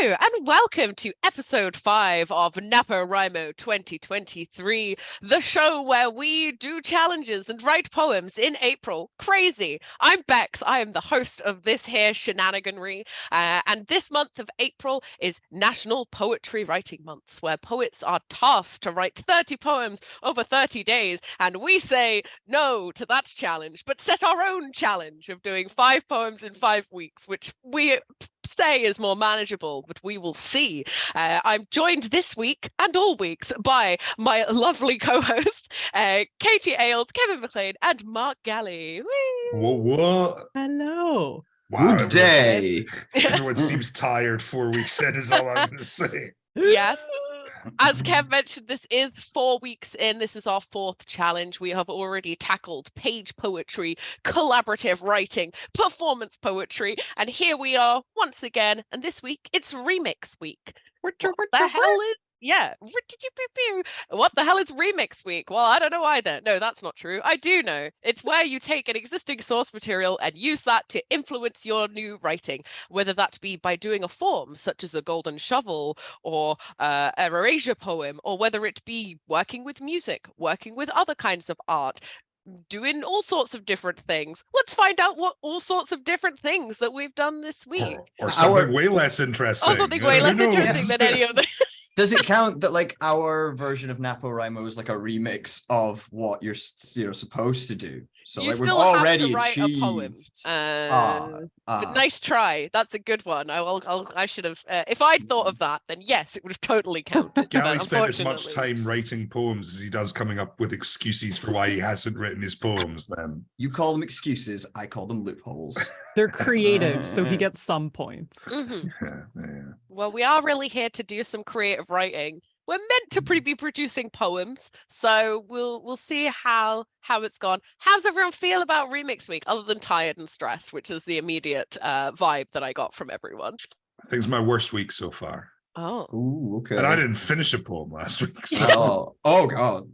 Hello and welcome to episode 5 of NaPoWriMo 2023, the show where we do challenges and write poems in April. Crazy! I'm Bex, I am the host of this here shenaniganry, and this month of April is National Poetry Writing Month, where poets are tasked to write 30 poems over 30 days, and we say no to that challenge, but set our own challenge of doing 5 poems in 5 weeks, which we say is more manageable, but we will see. I'm joined this week and all weeks by my lovely co-host, Katie Ailes, Kevin Mclean, and Mark Gallie. What? Hello. Wow, Good day. Everyone seems tired 4 weeks in, is all I'm going to say. Yes. As Kev mentioned, this is 4 weeks in. This is our 4th challenge. We have already tackled page poetry, collaborative writing, performance poetry, and here we are once again. And this week, it's remix week. What the hell is... Yeah. What the hell is remix week? Well, I don't know either. No, that's not true. I do know. It's where you take an existing source material and use that to influence your new writing, whether that be by doing a form such as a golden shovel or a erasure poem, or whether it be working with music, working with other kinds of art, doing all sorts of different things. Let's find out what all sorts of different things that we've done this week. Or something way less interesting. Or something way less interesting than any of them. Does it count that like our version of NaPoWriMo is like a remix of what you're supposed to do? So you like we've still already have to write achieved. A poem. But nice try. That's a good one. I should have. If I'd thought of that, then yes, it would have totally counted. Gallie spent as much time writing poems as he does coming up with excuses for why he hasn't written his poems. Then You call them excuses, I call them loopholes. They're creative, so he gets some points. Mm-hmm. Well, we are really here to do some creative writing. We're meant to be producing poems, so we'll see how it's gone. How's everyone feel about remix week, other than tired and stressed, which is the immediate vibe that I got from everyone? I think it's my worst week so far. Oh. Ooh, okay. And I didn't finish a poem last week. So. Oh god.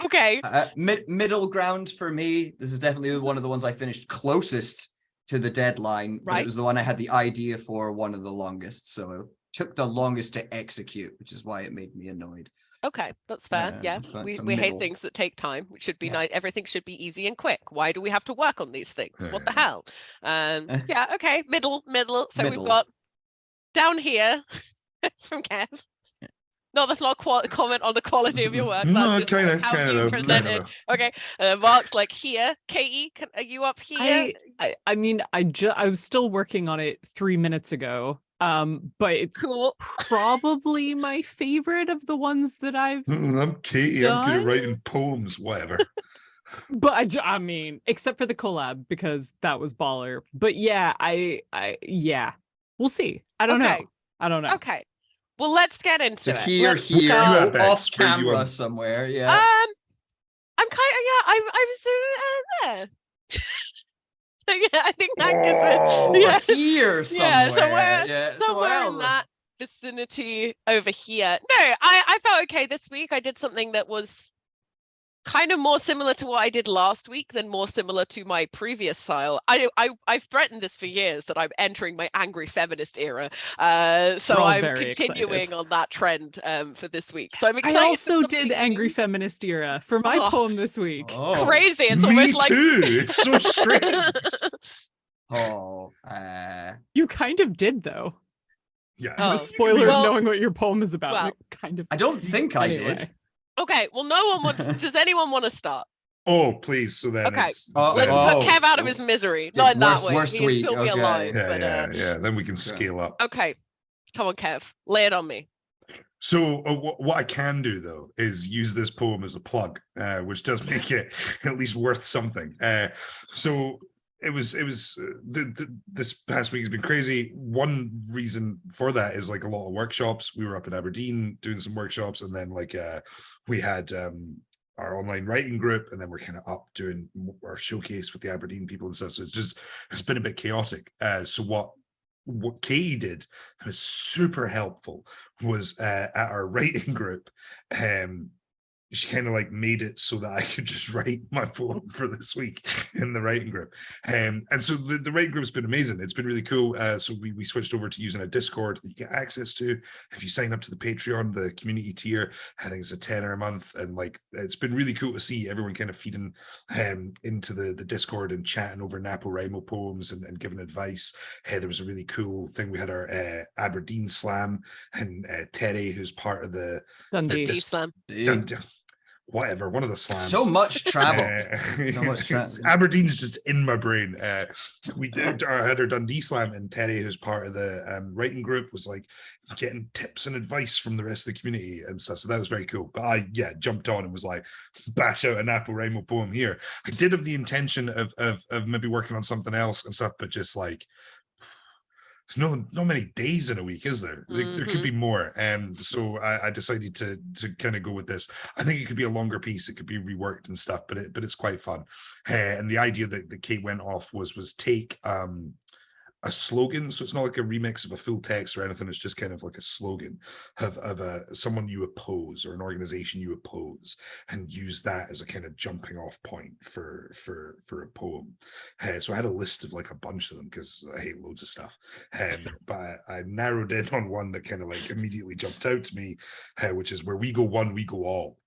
Okay. Middle ground for me. This is definitely one of the ones I finished closest to the deadline. But right. It was the one I had the idea for, one of the longest. So it took the longest to execute, which is why it made me annoyed. Okay, that's fair. Yeah, we hate things that take time, which should be nice. Everything should be easy and quick. Why do we have to work on these things? What the hell? Yeah, okay, middle. So we've got down here from Kev. No, that's not a comment on the quality of your work. That's No, just how you presented. Okay, Mark's like here. Katie, are you up here? I mean, I was still working on it 3 minutes ago. But it's cool. Probably my favorite of the ones that I've I'm Katie. done. I'm good at writing poems, whatever. But I mean, except for the collab, because that was baller. But yeah, yeah, we'll see. I don't know. Okay. Well, let's get into it. Here, off camera somewhere. Yeah. I'm kind of I was there. Yeah, I think that gives it. Here somewhere. Somewhere in that vicinity over here. No, I felt okay this week. I did something that was kind of more similar to what I did last week than more similar to my previous style. I've threatened this for years that I'm entering my angry feminist era. So I'm continuing on that trend for this this So I'm excited. I also did angry feminist era for my poem this week. Crazy. It's Me almost like too. It's so strange. You kind of did though. Yeah. The spoiler of knowing what your poem is about. Well, kind of. I don't think I did. Okay, well, no one wants. Does anyone want to start? Oh, please. So then let's put Kev out of his misery. Not in that way. He'll still be alive. Yeah. Then we can scale up. Okay, come on, Kev. Lay it on me. So what I can do though is use this poem as a plug, which does make it at least worth something. So it was this past week has been crazy. One reason for that is like a lot of workshops. We were up in Aberdeen doing some workshops, and then like we had our online writing group, and then we're kind of up doing our showcase with the Aberdeen people and stuff. So it's been a bit chaotic. So what Katie did that was super helpful was at our writing group. she kind of like made it so that I could just write my poem for this week in the writing group. And so the writing group's been amazing. It's been really cool. So we switched over to using a Discord that you get access to. If you sign up to the Patreon, the community tier, I think it's a $10 a month. And like, it's been really cool to see everyone kind of feeding into the Discord and chatting over NaPoWriMo poems and giving advice. There was a really cool thing. We had our Aberdeen Slam, and Terry, who's part of the Dundee Slam. Whatever, one of the slams. So much travel. So much travel. Aberdeen's just in my brain. We did had our Dundee Slam, and Terry, who's part of the writing group, was like getting tips and advice from the rest of the community and stuff. So that was very cool. But I jumped on and was like, bash out a NaPoWriMo poem here. I did have the intention of maybe working on something else and stuff, but just like, there's no many days in a week, is there? There could be more. And so I decided to kind of go with this. I think it could be a longer piece. It could be reworked and stuff, but it's quite fun. And the idea that Kate went off was take a slogan. So it's not like a remix of a full text or anything. It's just kind of like a slogan of someone you oppose or an organization you oppose, and use that as a kind of jumping off point for a poem. So I had a list of like a bunch of them because I hate loads of stuff. But I narrowed in on one that kind of like immediately jumped out to me, which is where we go one, we go all.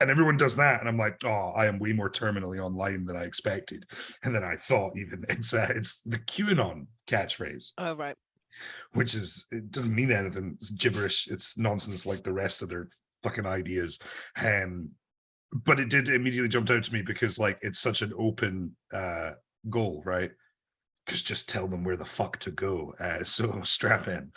And everyone does that, and I'm like, oh, I am way more terminally online than I expected. And then I thought, even it's the QAnon catchphrase. Oh, right. Which is, it doesn't mean anything. It's gibberish. It's nonsense like the rest of their fucking ideas. But it did immediately jump out to me because like it's such an open goal, right? Because just tell them where the fuck to go. So strap in.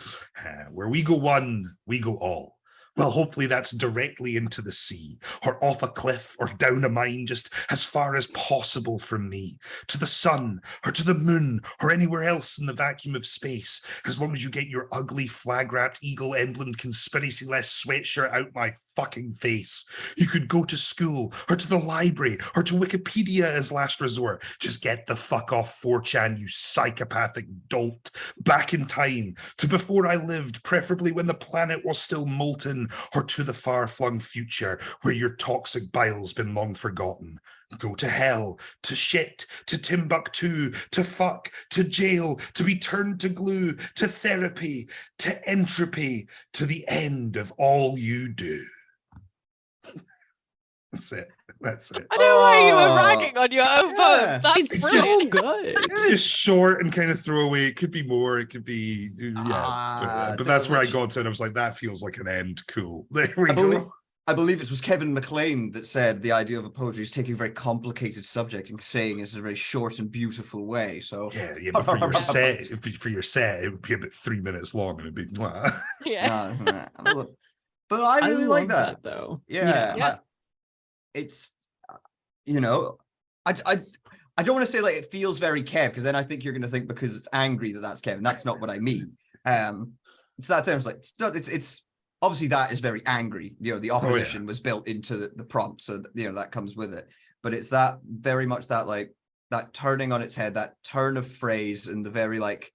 Where we go one, we go all. Well, hopefully that's directly into the sea, or off a cliff, or down a mine, just as far as possible from me, to the sun, or to the moon, or anywhere else in the vacuum of space, as long as you get your ugly flag-wrapped eagle-emblemed conspiracy-less sweatshirt out my fucking face. You could go to school, or to the library, or to Wikipedia as last resort. Just get the fuck off 4chan, you psychopathic dolt. Back in time, to before I lived, preferably when the planet was still molten, or to the far-flung future, where your toxic bile's been long forgotten. Go to hell, to shit, to Timbuktu, to fuck, to jail, to be turned to glue, to therapy, to entropy, to the end of all you do. That's it. I don't know why you were ragging on your own poem. That's It's brilliant. so good. It's just short and kind of throwaway. It could be more. It could be, but that's where I got to, and I was like, that feels like an end. Cool. There we go. I believe it was Kevin Mclean that said the idea of a poetry is taking a very complicated subject and saying it in a very short and beautiful way. So yeah, but for your set, it would be about 3 minutes long, and it'd be Yeah. but I really like love that though. yeah. It's I don't want to say like it feels very Kev, because then I think you're going to think because it's angry that's Kevin. That's not what I mean. It's that thing. It's like it's obviously that is very angry. The opposition was built into the prompt, so that comes with it. But it's that very much that like that turning on its head, that turn of phrase, and the very like,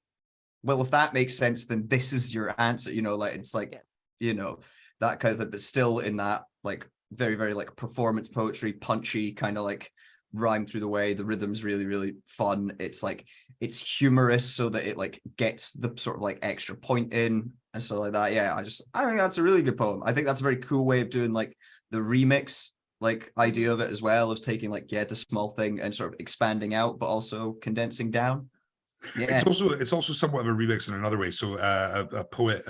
well, if that makes sense, then this is your answer. Like it's like that kind of thing, but still in that like very, very like performance poetry, punchy kind of like rhyme through the way. The rhythm's really, really fun. It's like it's humorous so that it like gets the sort of like extra point in and stuff like that. Yeah, I think that's a really good poem. I think that's a very cool way of doing like the remix like idea of it as well, of taking like the small thing and sort of expanding out but also condensing down. Yeah, it's also somewhat of a remix in another way. So a poet,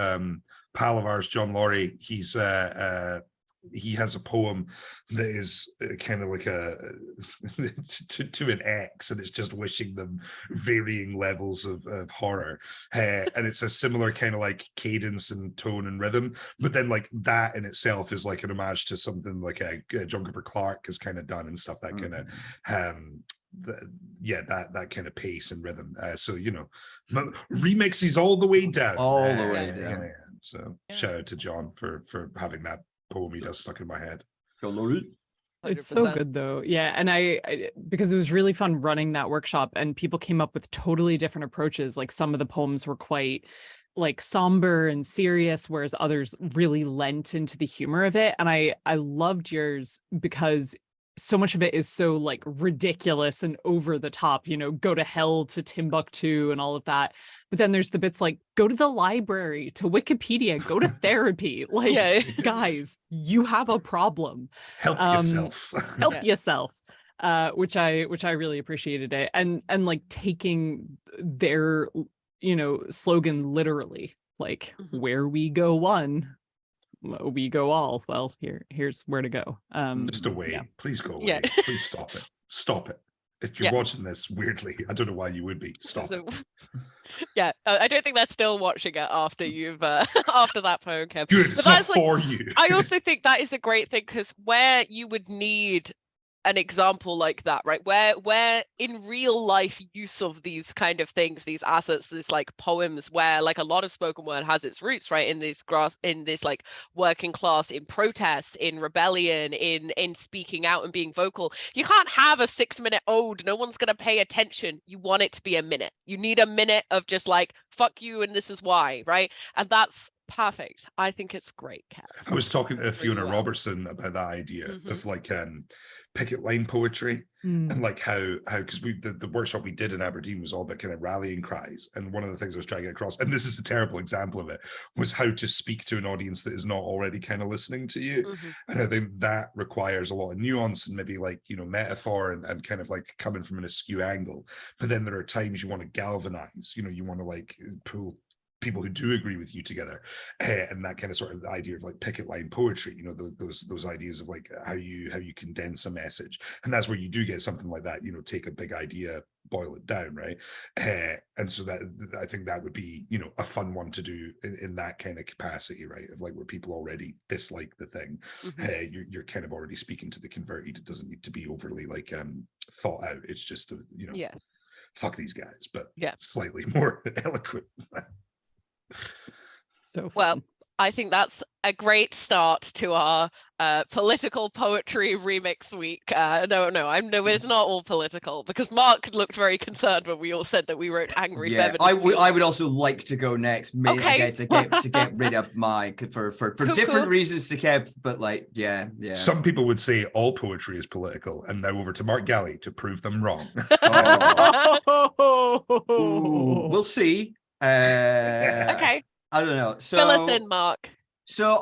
pal of ours, John Laurie, he has a poem that is kind of like a to an ex, and it's just wishing them varying levels of horror, and it's a similar kind of like cadence and tone and rhythm, but then like that in itself is like an homage to something like John Cooper Clarke has kind of done and stuff, that kind of that kind of pace and rhythm. So remixes all the way down, So shout out to John for having that poem he does stuck in my head. It's so good though. Yeah. And I because it was really fun running that workshop, and people came up with totally different approaches. Like some of the poems were quite like somber and serious, whereas others really lent into the humor of it. And I loved yours because so much of it is so like ridiculous and over the top, you know, go to hell to Timbuktu and all of that. But then there's the bits like go to the library, to Wikipedia, go to therapy. Like, Yeah. guys, you have a problem. Help yourself. Help yourself. Which I really appreciated it. And like taking their, you know, slogan literally, like where we go one, we go all. Well, here's where to go. Just away. Yeah. Please go away. Yeah. Please stop it. Stop it. If you're watching this weirdly, I don't know why you would be. Stop it. Yeah, I don't think they're still watching it after you've after that poem, Kev. Good, But it's not that's, like, for you. I also think that is a great thing, because where you would need an example like that, right, where in real life use of these kind of things, these assets, this like poems, where like a lot of spoken word has its roots, right, in this like working class, in protest, in rebellion, in speaking out and being vocal. You can't have a 6-minute ode. No one's going to pay attention. You want it to be a minute. You need a minute of just like, fuck you and this is why, right? And that's perfect. I think it's great, Kev. I was talking to Fiona well. Robertson about that idea of like picket line poetry and like how because the workshop we did in Aberdeen was all about kind of rallying cries, and one of the things I was trying to get across, and this is a terrible example of it, was how to speak to an audience that is not already kind of listening to you. And I think that requires a lot of nuance and maybe like, you know, metaphor and kind of like coming from an askew angle. But then there are times you want to galvanize, you know, you want to like pull people who do agree with you together, and that kind of sort of idea of like picket line poetry, you know, those ideas of like how you condense a message, and that's where you do get something like that, you know, take a big idea, boil it down, right? And so that I think that would be, you know, a fun one to do in that kind of capacity, right, of like where people already dislike the thing. You're kind of already speaking to the converted. It doesn't need to be overly like thought out. It's just you know, fuck these guys, but slightly more eloquent. So fun. Well, I think that's a great start to our political poetry remix week. No, I know it's not all political, because Mark looked very concerned when we all said that we wrote angry feminist. I would also like to go next, again, to get rid of my for different reasons to keep, but like Some people would say all poetry is political, and now over to Mark Gallie to prove them wrong. Ooh, we'll see. Okay. I don't know. So fill us in, Mark. So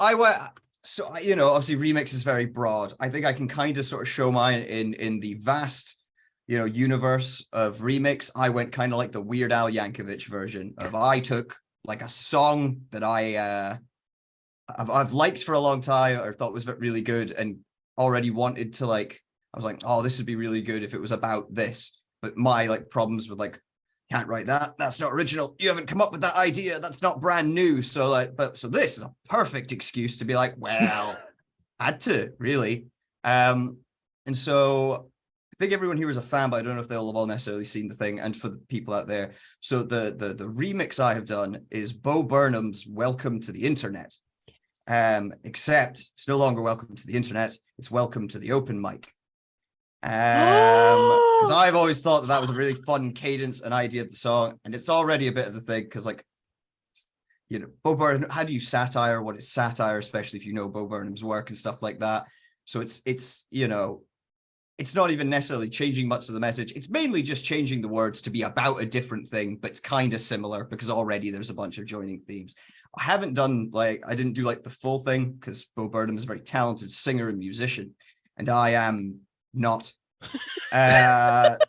you know, obviously remix is very broad. I think I can kind of sort of show mine in the vast, you know, universe of remix. I went kind of like the Weird Al Yankovic version of, I took like a song that I've liked for a long time, or thought was really good, and already wanted to like, I was like, oh, this would be really good if it was about this. But my like problems with like, can't write that. That's not original. You haven't come up with that idea. That's not brand new. So like, so this is a perfect excuse to be like, well, had to really. And so I think everyone here is a fan, but I don't know if they'll have all necessarily seen the thing. And for the people out there, so the remix I have done is Bo Burnham's "Welcome to the Internet," except it's no longer "Welcome to the Internet." It's "Welcome to the Open Mic." Because I've always thought that was a really fun cadence and idea of the song, and it's already a bit of the thing, because like, you know, Bo Burnham, how do you satire? What is satire, especially if you know Bo Burnham's work and stuff like that? So it's you know, it's not even necessarily changing much of the message. It's mainly just changing the words to be about a different thing, but it's kind of similar because already there's a bunch of joining themes. I didn't do like the full thing, because Bo Burnham is a very talented singer and musician, and I am not.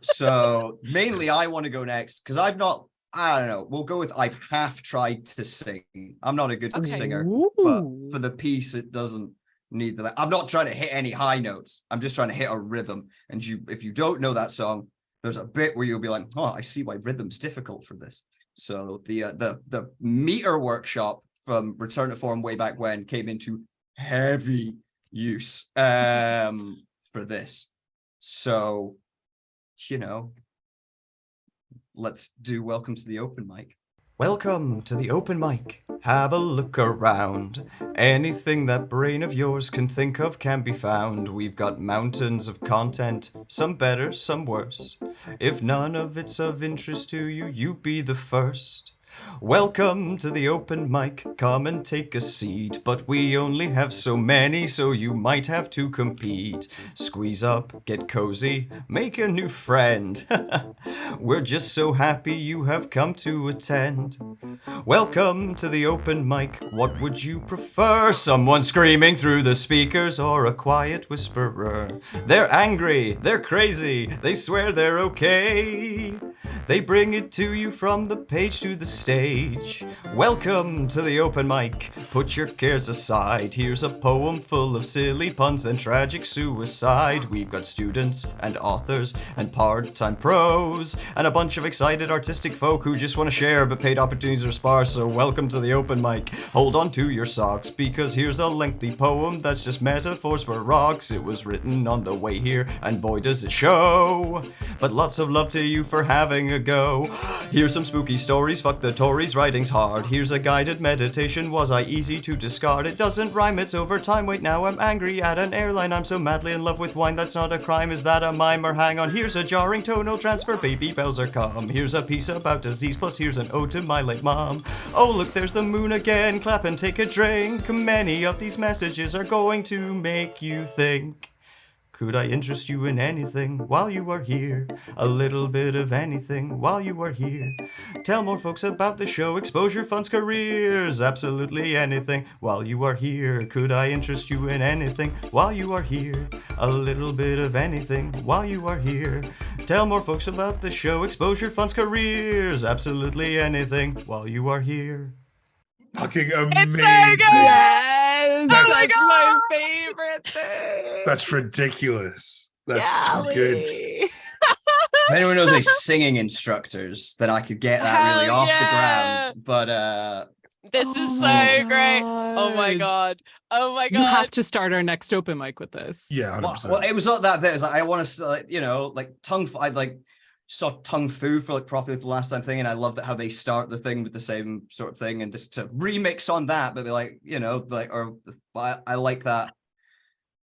So mainly I want to go next, because I don't know, we'll go with I've half tried to sing. I'm not a good singer. Ooh. But for the piece, it doesn't need that. I'm not trying to hit any high notes. I'm just trying to hit a rhythm. And if you don't know that song, there's a bit where you'll be like, oh, I see why rhythm's difficult for this. So the meter workshop from Return to Form way back when came into heavy use for this. So, you know, let's do Welcome to the Open Mic. Welcome to the open mic. Have a look around. Anything that brain of yours can think of can be found. We've got mountains of content, some better, some worse. If none of it's of interest to you, you be the first. Welcome to the open mic, come and take a seat, but we only have so many, so you might have to compete. Squeeze up, get cozy, make a new friend. We're just so happy you have come to attend. Welcome to the open mic, what would you prefer? Someone screaming through the speakers or a quiet whisperer? They're angry, they're crazy, they swear they're okay. They bring it to you from the page to the stage. Welcome to the open mic. Put your cares aside. Here's a poem full of silly puns and tragic suicide. We've got students and authors and part-time pros and a bunch of excited artistic folk who just want to share, but paid opportunities are sparse. So welcome to the open mic. Hold on to your socks, because here's a lengthy poem that's just metaphors for rocks. It was written on the way here, and boy does it show. But lots of love to you for having a go. Here's some spooky stories, fuck the Tories, writing's hard. Here's a guided meditation, was I easy to discard? It doesn't rhyme, it's overtime, wait now I'm angry at an airline. I'm so madly in love with wine, that's not a crime, is that a mime? Or hang on, here's a jarring tonal transfer, baby bells are calm. Here's a piece about disease, plus here's an ode to my late mom. Oh look, there's the moon again, clap and take a drink. Many of these messages are going to make you think. Could I interest you in anything while you are here? A little bit of anything while you are here. Tell more folks about the show, exposure funds careers, absolutely anything while you are here. Could I interest you in anything while you are here? A little bit of anything while you are here. Tell more folks about the show, exposure funds careers, absolutely anything while you are here. Fucking amazing. It's so good. Yes, Oh that's my my favorite thing. That's ridiculous. That's so good. Gallie. If anyone knows any singing instructors, then I could get that really Hell off yeah. the ground. But This is so great. Oh my god. Oh my god. You have to start our next open mic with this. Yeah, 100%. well, it was not that bit. It was like, I want to, like, you know, like I like saw Tung Fu for like properly for the last time thing, and I love that how they start the thing with the same sort of thing, and just to remix on that, but be like, you know, like, or I like that.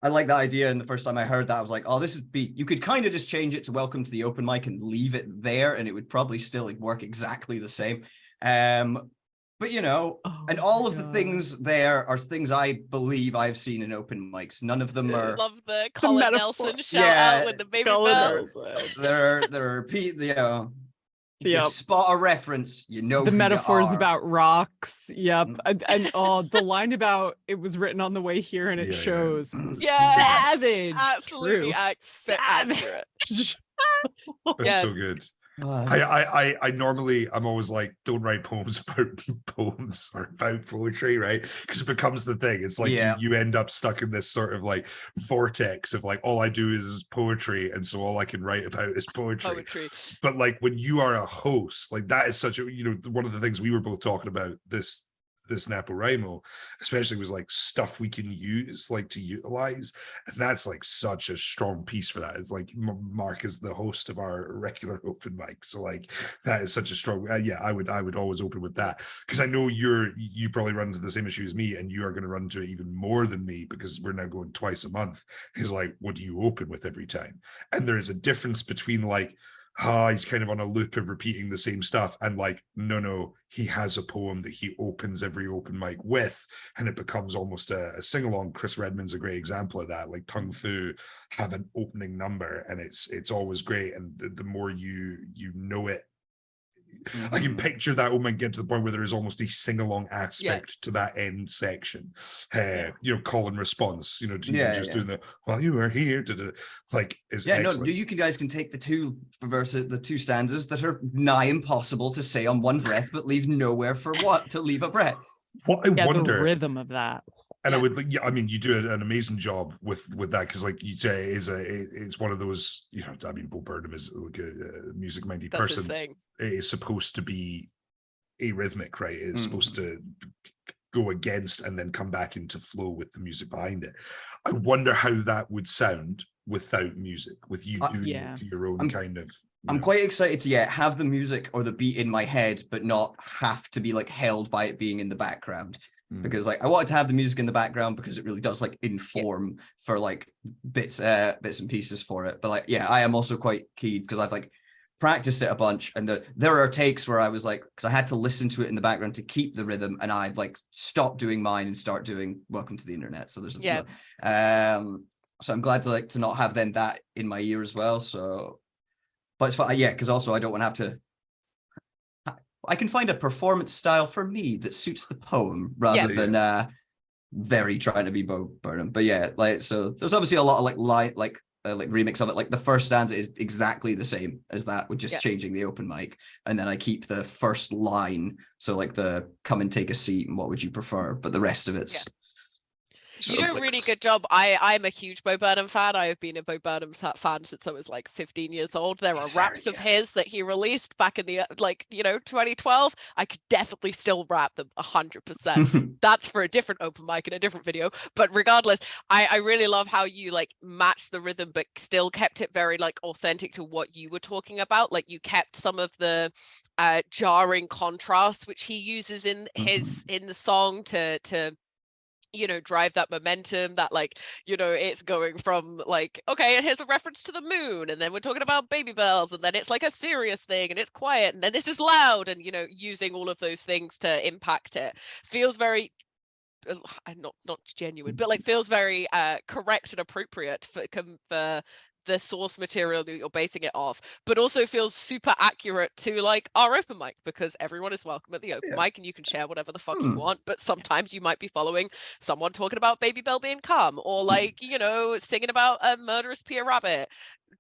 I like that idea, and the first time I heard that, I was like, oh, this would be, you could kind of just change it to Welcome to the Open Mic and leave it there, and it would probably still like work exactly the same. But you know, and all of the things there are things I believe I've seen in open mics. None of them are. Love the Colin metaphor. Nelson shout out with the baby bells. There are you know, if you spot a reference, you know The who metaphors you are. about rocks. Yep. And the line about it was written on the way here and it shows. Yeah. Savage. Absolutely True. accurate. That's so good. I'm always like, don't write poems about poems or about poetry, right? Because it becomes the thing. It's like you end up stuck in this sort of like vortex of like, all I do is poetry, and so all I can write about is poetry. But like when you are a host, like that is such a, you know, one of the things we were both talking about this NaPoWriMo especially was like stuff we can use, like to utilize, and that's like such a strong piece for that. It's like Mark is the host of our regular open mic, so like that is such a strong I would always open with that, because I know you probably run into the same issue as me, and you are going to run into it even more than me because we're now going twice a month. Is like, what do you open with every time? And there is a difference between like, he's kind of on a loop of repeating the same stuff, and like, no, he has a poem that he opens every open mic with, and it becomes almost a sing-along. Chris Redmond's a great example of that. Like Tung Fu have an opening number, and it's always great, and the more you know it, I can picture that open mic get to the point where there is almost a sing-along aspect to that end section. You know, call and response, you know, just doing the while you were here, like is excellent. You guys can take the two stanzas that are nigh impossible to say on one breath, but leave nowhere for what to leave a breath. What I wonder, the rhythm of that. And I would, I mean, you do an amazing job with that, because like you say, it's one of those, you know, I mean, Bo Burnham is like a music-minded person. It is supposed to be arrhythmic, right? It's supposed to go against and then come back into flow with the music behind it. I wonder how that would sound without music, with you doing it to your own kind of. I'm quite excited to have the music or the beat in my head, but not have to be like held by it being in the background. Because like I wanted to have the music in the background because it really does like inform for like bits and pieces for it. But like I am also quite keen because I've like practiced it a bunch, and there are takes where I was like, because I had to listen to it in the background to keep the rhythm, and I'd like stop doing mine and start doing Welcome to the Internet. So there's so I'm glad to not have then that in my ear as well. So, but it's fun, because also I don't want to have to. I can find a performance style for me that suits the poem rather than very trying to be Bo Burnham. But yeah, like, so there's obviously a lot of like remix of it. Like the first stanza is exactly the same as that, with just changing the open mic, and then I keep the first line, so like the come and take a seat and what would you prefer, but the rest of it's you do a really good job. I'm a huge Bo Burnham fan. I have been a Bo Burnham fan since I was like 15 years old. There are raps of his that he released back in the 2012. I could definitely still rap them 100%. That's for a different open mic and a different video. But regardless, I really love how you like matched the rhythm but still kept it very like authentic to what you were talking about. Like you kept some of the jarring contrast which he uses in his in the song to drive that momentum, that like it's going from like, okay, and here's a reference to the moon, and then we're talking about baby bells, and then it's like a serious thing, and it's quiet, and then this is loud, and using all of those things to impact it feels very not genuine, but like feels very correct and appropriate for the source material that you're basing it off, but also feels super accurate to like our open mic, because everyone is welcome at the open mic and you can share whatever the fuck you want, but sometimes you might be following someone talking about baby bell being cum, or like singing about a murderous Peter Rabbit,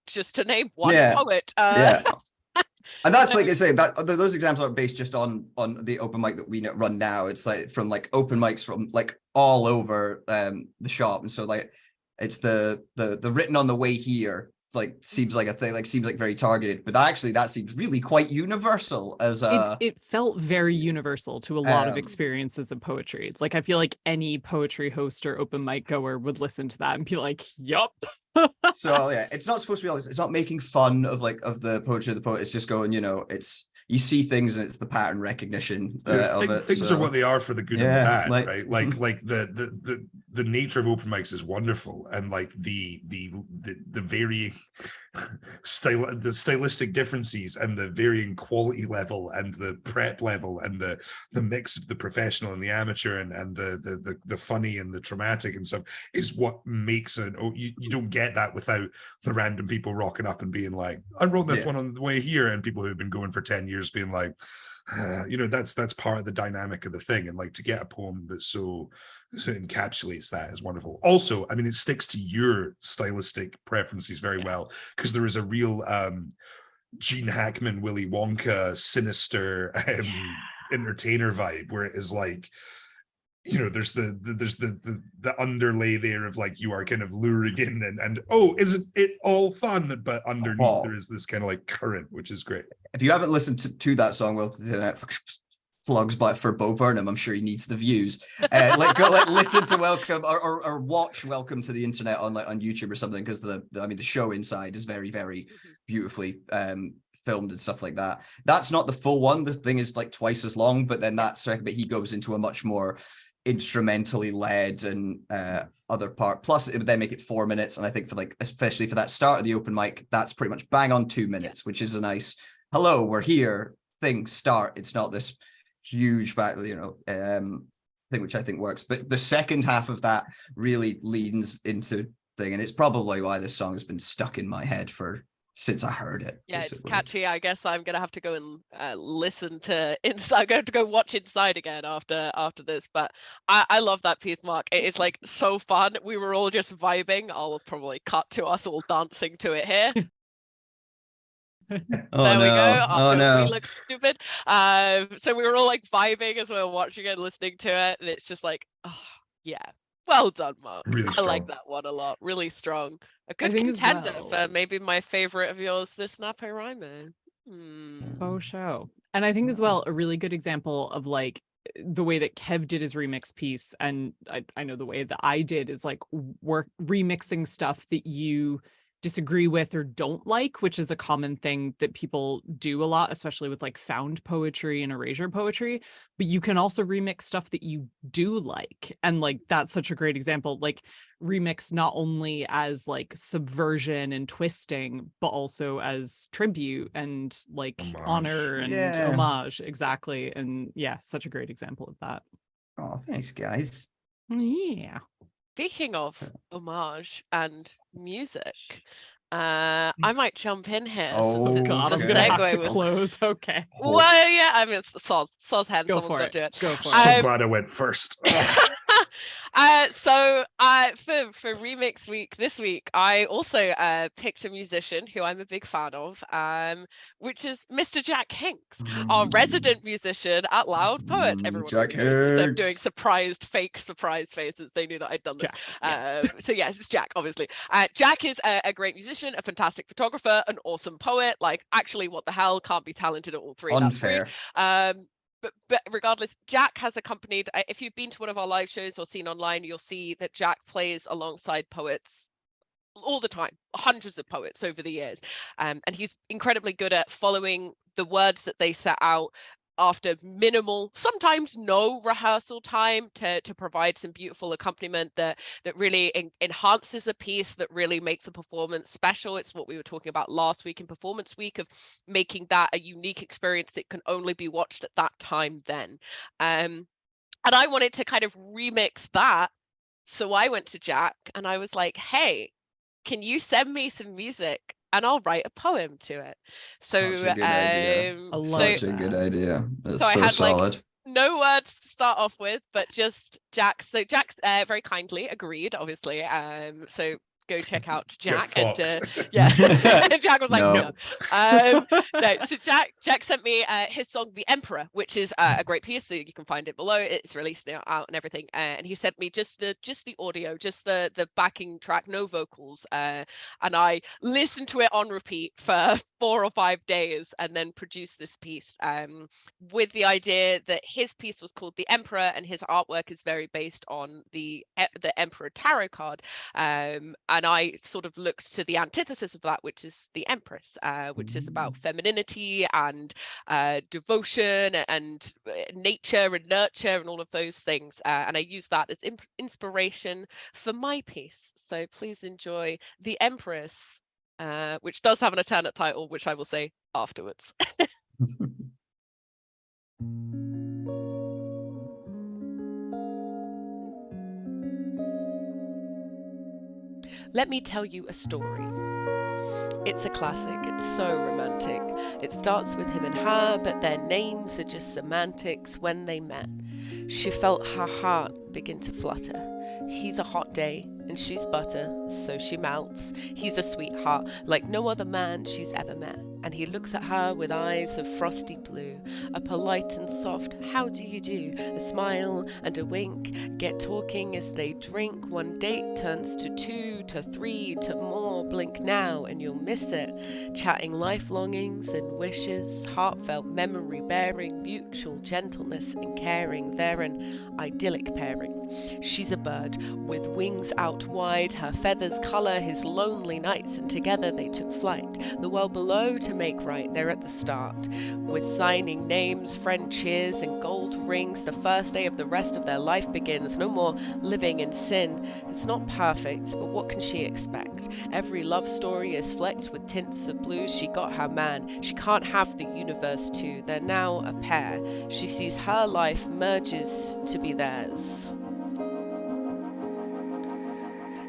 just to name one poet. And that's like I say, that those examples aren't based just on the open mic that we run now. It's like from like open mics from like all over the shop, and so like it's the written on the way here. It's like seems like a thing, like seems like very targeted, but actually that seems really quite universal as it felt very universal to a lot of experiences of poetry. Like I feel like any poetry host or open mic goer would listen to that and be like, yup. So yeah, it's not supposed to be honest. It's not making fun of the poetry of the poet. It's just going, it's you see things and it's the pattern recognition of it. Things are what they are for the good and the bad, right? Like the nature of open mics is wonderful, and like the very the stylistic differences and the varying quality level and the prep level and the mix of the professional and the amateur and the funny and the traumatic and stuff is what makes you don't get that without the random people rocking up and being like, I wrote this one on the way here, and people who've been going for 10 years being like, that's part of the dynamic of the thing. And like to get a poem that so encapsulates that is wonderful. Also, I mean, it sticks to your stylistic preferences very well, because there is a real Gene Hackman, Willy Wonka, sinister entertainer vibe, where it is like, there's the underlay there of like you are kind of luring in and isn't it all fun, but underneath there is this kind of like current, which is great. If you haven't listened to that song, well, plugs, but for Bo Burnham, I'm sure he needs the views. Go listen to Welcome or watch Welcome to the Internet on YouTube or something, because the show inside is very, very beautifully filmed and stuff like that. That's not the full one. The thing is like twice as long, but then that second bit he goes into a much more instrumentally led and other part. Plus it would then make it 4 minutes, and I think for like especially for that start of the open mic, that's pretty much bang on 2 minutes, which is a nice hello, we're here thing start. It's not this huge back thing, which I think works, but the second half of that really leans into thing, and it's probably why this song has been stuck in my head since I heard it. Basically. It's catchy. I guess I'm gonna have to go and listen to Inside. I'm going to go watch Inside again after this. But I love that piece, Mark. It is like so fun. We were all just vibing. I'll probably cut to us all dancing to it here. There we go. After we look stupid. So we were all like vibing as we were watching it, listening to it, and it's just like, well done, Mark. Really I like that one a lot. Really strong. A good contender for maybe my favorite of yours, this NaPoWriMo. Oh, show. And I think as well, a really good example of like the way that Kev did his remix piece, and I know the way that I did is like remixing stuff that you disagree with or don't like, which is a common thing that people do a lot, especially with like found poetry and erasure poetry. But you can also remix stuff that you do like. And like, that's such a great example, like remix not only as like subversion and twisting, but also as tribute and like Homage. honor and Yeah. homage. Exactly. And yeah, such a great example of that. Oh, thanks, guys. Yeah. Speaking of homage and music, I might jump in here. Oh, since God, I'm the gonna have segue to was- close. Okay. Well, yeah, I mean, it's Soz hand, Go someone's for got it. to do it. Go for So it. glad I went first. For remix week this week, I also picked a musician who I'm a big fan of, which is Mr. Jack Hinks, our resident musician at Loud Poets. Everyone Jack already knows this. I'm doing Hinks. fake surprise faces. They knew that I'd done this. Jack. Yeah. So yes, it's Jack, obviously. Jack is a great musician, a fantastic photographer, an awesome poet. Like, actually, what the hell? Can't be talented at all three. Unfair. That's rude. But regardless, Jack has accompanied, if you've been to one of our live shows or seen online, you'll see that Jack plays alongside poets all the time, hundreds of poets over the years. And he's incredibly good at following the words that they set out after minimal, sometimes no rehearsal time, to provide some beautiful accompaniment that really enhances a piece, that really makes a performance special. It's what we were talking about last week in Performance Week, of making that a unique experience that can only be watched at that time then. And I wanted to kind of remix that. So I went to Jack and I was like, hey, can you send me some music and I'll write a poem to it? So Such a good idea. I love Such a good that. idea. That's So I so had, like, solid. no words to start off with, but just Jack. So Jack's very kindly agreed, obviously. So go check out Jack. Get And fucked. yeah, Jack was like, No. no. No. So Jack sent me his song "The Emperor," which is a great piece. So you can find it below. It's released now out and everything. And he sent me just the audio, just the backing track, no vocals. And I listened to it on repeat for 4 or 5 days, and then produced this piece. With the idea that his piece was called The Emperor, and his artwork is very based on the Emperor tarot card. And I sort of looked to the antithesis of that, which is the Empress, which is about femininity and devotion and nature and nurture and all of those things. And I used that as inspiration for my piece. So please enjoy The Empress, which does have an alternate title, which I will say afterwards. Let me tell you a story. It's a classic, it's so romantic. It starts with him and her, but their names are just semantics. When they met, she felt her heart begin to flutter. He's a hot day, and she's butter, so she melts. He's a sweetheart, like no other man she's ever met. And he looks at her with eyes of frosty blue, a polite and soft, how do you do? A smile and a wink, get talking as they drink. One date turns to 2 to 3 to more, blink now and you'll miss it. Chatting life longings and wishes, heartfelt memory bearing, mutual gentleness and caring. They're an idyllic pairing. She's a bird with wings out wide, her feathers colour his lonely nights, and together they took flight. The world below to make right, they're at the start. With signing names, friend cheers, and gold rings, the first day of the rest of their life begins. No more living in sin. It's not perfect, but what can she expect? Every love story is flecked with tints of blue. She got her man, she can't have the universe too. They're now a pair. She sees her life merges to be theirs.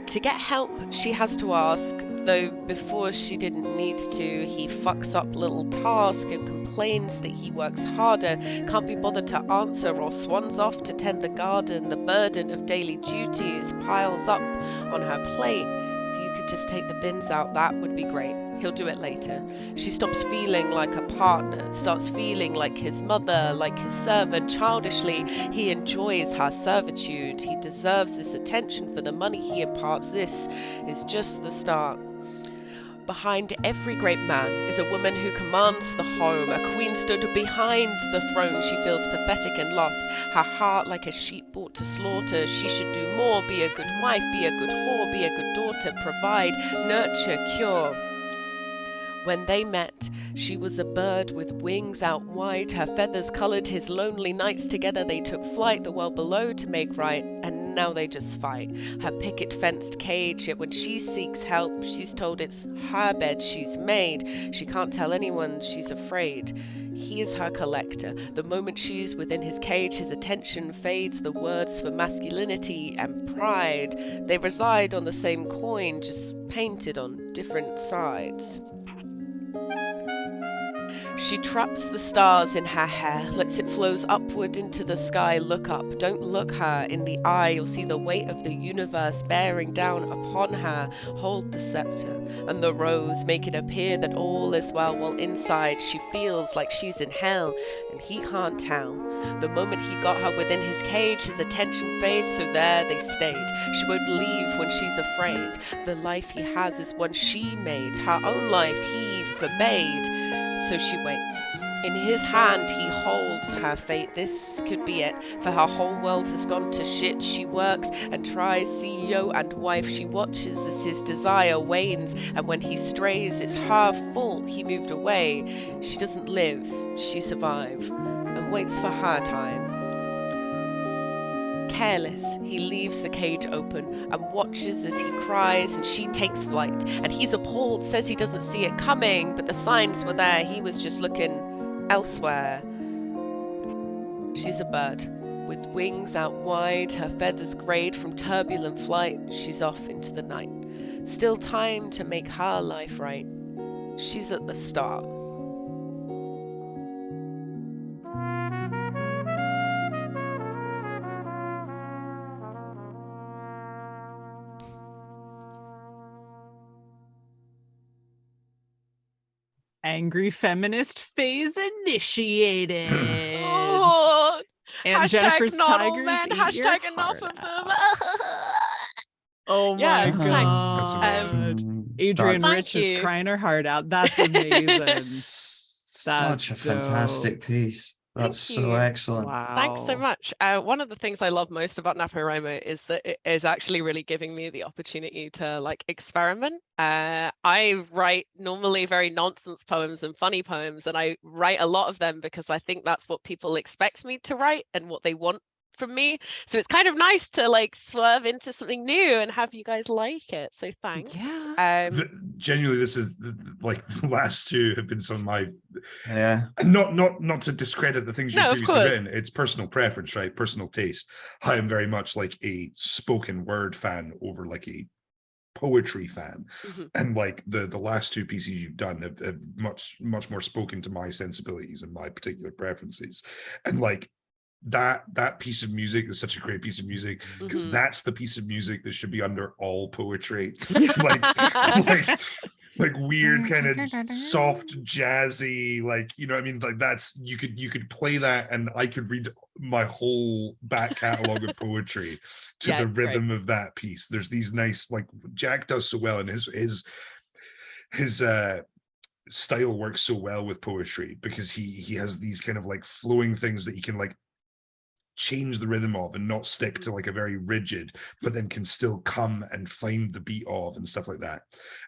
To get help, she has to ask, though before she didn't need to. He fucks up little task and complains that he works harder, can't be bothered to answer, or swans off to tend the garden. The burden of daily duties piles up on her plate. If you could just take the bins out, that would be great. He'll do it later. She stops feeling like a partner, starts feeling like his mother, like his servant. Childishly, he enjoys her servitude. He deserves this attention for the money he imparts. This is just the start. Behind every great man is a woman who commands the home. A queen stood behind the throne. She feels pathetic and lost, her heart like a sheep brought to slaughter. She should do more, be a good wife, be a good whore, be a good daughter, provide, nurture, cure. When they met, she was a bird with wings out wide. Her feathers coloured his lonely nights. Together they took flight, the world below to make right, and now they just fight. Her picket-fenced cage, yet when she seeks help, she's told it's her bed she's made. She can't tell anyone, she's afraid. He is her collector. The moment she's within his cage, his attention fades. The words for masculinity and pride, they reside on the same coin, just painted on different sides. She traps the stars in her hair, lets it flows upward into the sky. Look up, don't look her in the eye. You'll see the weight of the universe bearing down upon her. Hold the scepter and the rose, make it appear that all is well, while inside she feels like she's in hell, and he can't tell. The moment he got her within his cage, his attention fades, so there they stayed. She won't leave when she's afraid. The life he has is one she made, her own life he forbade. So she waits. In his hand he holds her fate. This could be it, for her whole world has gone to shit. She works and tries, CEO and wife. She watches as his desire wanes, and when he strays, it's her fault he moved away. She doesn't live, she survives, and waits for her time. Careless, he leaves the cage open and watches as he cries, and she takes flight. And he's appalled, says he doesn't see it coming, but the signs were there, he was just looking elsewhere. She's a bird with wings out wide, her feathers grayed from turbulent flight. She's off into the night. Still time to make her life right. She's at the start. Angry feminist phase initiated. Oh, And Jennifer's not all tigers men, eat your hashtag enough heart of them. out. Oh Yeah, my thanks. god. Adrian That's Rich Thank is you. crying her heart out. That's amazing. Such a That's fantastic dope. piece. That's Thank so you. excellent. Wow. Thanks so much. One of the things I love most about NaPoWriMo is that it is actually really giving me the opportunity to like experiment. I write normally very nonsense poems and funny poems, and I write a lot of them because I think that's what people expect me to write and what they want from me. So it's kind of nice to like swerve into something new and have you guys like it. So thanks. Yeah. Genuinely, this is like the last two have been some of my not to discredit the things you've No, of previously course. written. It's personal preference, right? Personal taste. I am very much like a spoken word fan over like a poetry fan. Mhm. And like the last two pieces you've done have much more spoken to my sensibilities and my particular preferences. And like that piece of music is such a great piece of music because that's the piece of music that should be under all poetry. like weird kind of soft jazzy, like, you know what I mean, like that's you could play that and I could read my whole back catalog of poetry to Yeah, the it's great. rhythm of that piece. There's these nice, like Jack does so well, and his style works so well with poetry because he has these kind of like flowing things that he can like change the rhythm of and not stick to like a very rigid, but then can still come and find the beat of and stuff like that.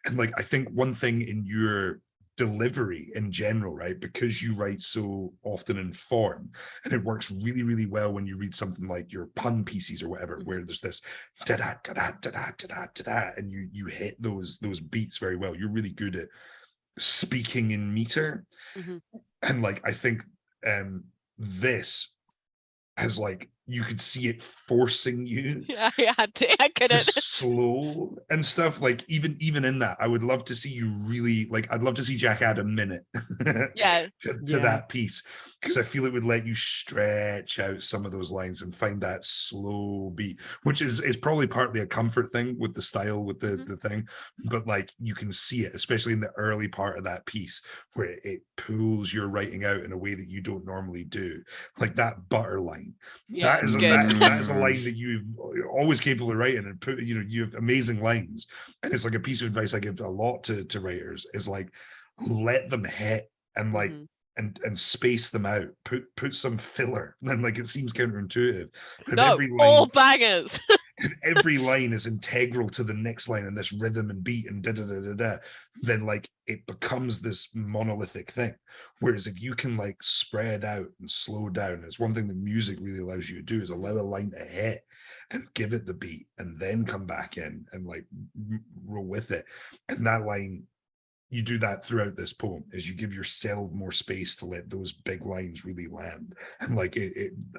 And like I think one thing in your delivery in general, right, because you write so often in form, and it works really well when you read something like your pun pieces or whatever, where there's this da da da da da da da da da, and you hit those beats very well. You're really good at speaking in meter. And like I think this has like you could see it forcing you I couldn't slow and stuff. Like even in that, I would love to see you really like I'd love to see Jack add a minute to that piece, because I feel it would let you stretch out some of those lines and find that slow beat, which is probably partly a comfort thing with the style, with the thing, but like you can see it, especially in the early part of that piece where it pulls your writing out in a way that you don't normally do, like that butter line. that is good. that is a line that you're always capable of writing, and put, you have amazing lines, and it's like a piece of advice I give a lot to writers is like, let them hit, and like and space them out, put some filler, and like it seems counterintuitive, but No, every line, all bangers. every line is integral to the next line, and this rhythm and beat and da, then like it becomes this monolithic thing. Whereas if you can like spread out and slow down, it's one thing that music really allows you to do, is allow a line to hit and give it the beat and then come back in and like roll with it. And that line, you do that throughout this poem, is you give yourself more space to let those big lines really land. And like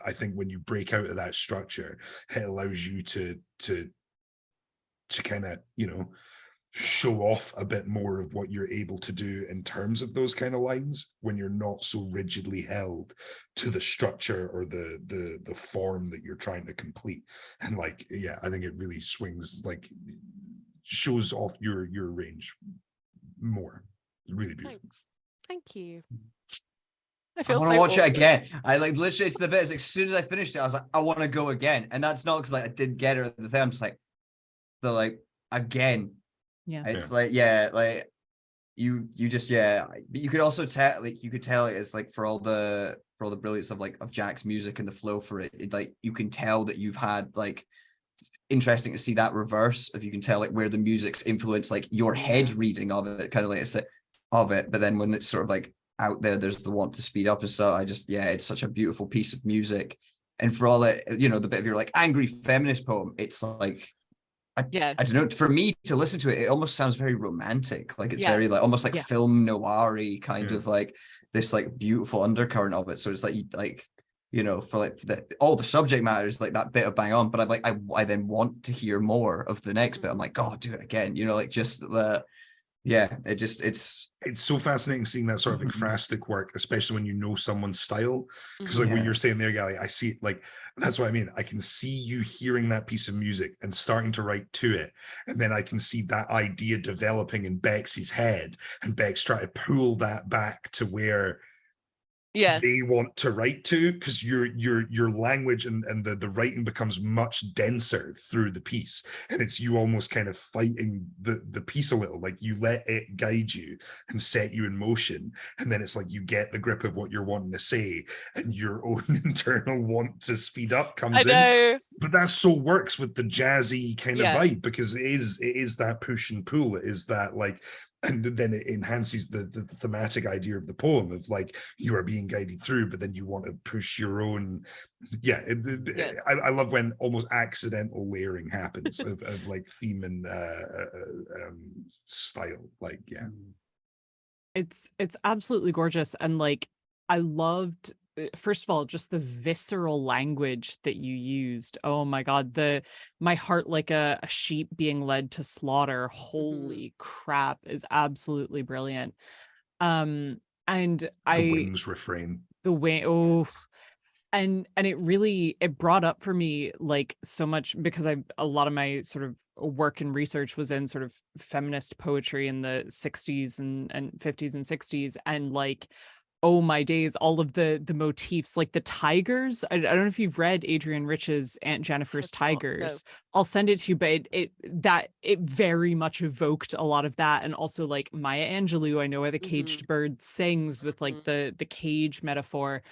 I think when you break out of that structure, it allows you to kind of, show off a bit more of what you're able to do in terms of those kind of lines, when you're not so rigidly held to the structure or the form that you're trying to complete. And like, yeah, I think it really swings, like shows off your range more. Really beautiful. Thanks. Thank you. I want to watch it again. I like literally, it's the bit, as soon as I finished it, I was like, I want to go again. And that's not because like I didn't get it or the thing. I'm just like, again. Yeah. It's like, yeah, like you just, yeah. But you could also tell, like, you could tell it's like for all the brilliance of like of Jack's music and the flow for it, like you can tell that you've had like, interesting to see that reverse, if you can tell like where the music's influenced like your head reading of it, kind of like it's of it, but then when it's sort of like out there's the want to speed up and so it's such a beautiful piece of music. And for all that, the bit of your like angry feminist poem, it's like I don't know, for me to listen to it, it almost sounds very romantic, like it's very like almost like film noir-y kind of like this like beautiful undercurrent of it. So it's like for like all the subject matter is like that bit of bang on, but I then want to hear more of the next bit. I'm like, God, do it again. Like just the, it's so fascinating seeing that sort of ekphrastic work, especially when you know someone's style. Because like what you're saying there, Gallie, I see it, like that's what I mean. I can see you hearing that piece of music and starting to write to it, and then I can see that idea developing in Bex's head, and Bex try to pull that back to where they want to write to, because your language and the writing becomes much denser through the piece, and it's you almost kind of fighting the piece a little, like you let it guide you and set you in motion, and then it's like you get the grip of what you're wanting to say, and your own internal want to speed up comes in. But that so works with the jazzy kind of vibe, because it is that push and pull. It is that like, and then it enhances the thematic idea of the poem of like you are being guided through, but then you want to push your own. I love when almost accidental layering happens of like theme and style. Like, it's absolutely gorgeous. And like I loved, first of all, just the visceral language that you used. Oh my God, my heart like a sheep being led to slaughter. Holy crap, is absolutely brilliant. And the wings refrain. The way, and it brought up for me like so much, because a lot of my sort of work and research was in sort of feminist poetry in the 60s and 50s and 60s, and like, oh my days, all of the motifs, like the tigers. I don't know if you've read Adrienne Rich's Aunt Jennifer's Tigers. No. I'll send it to you, but it very much evoked a lot of that. And also like Maya Angelou, I Know Why the Caged Bird Sings, with like the cage metaphor.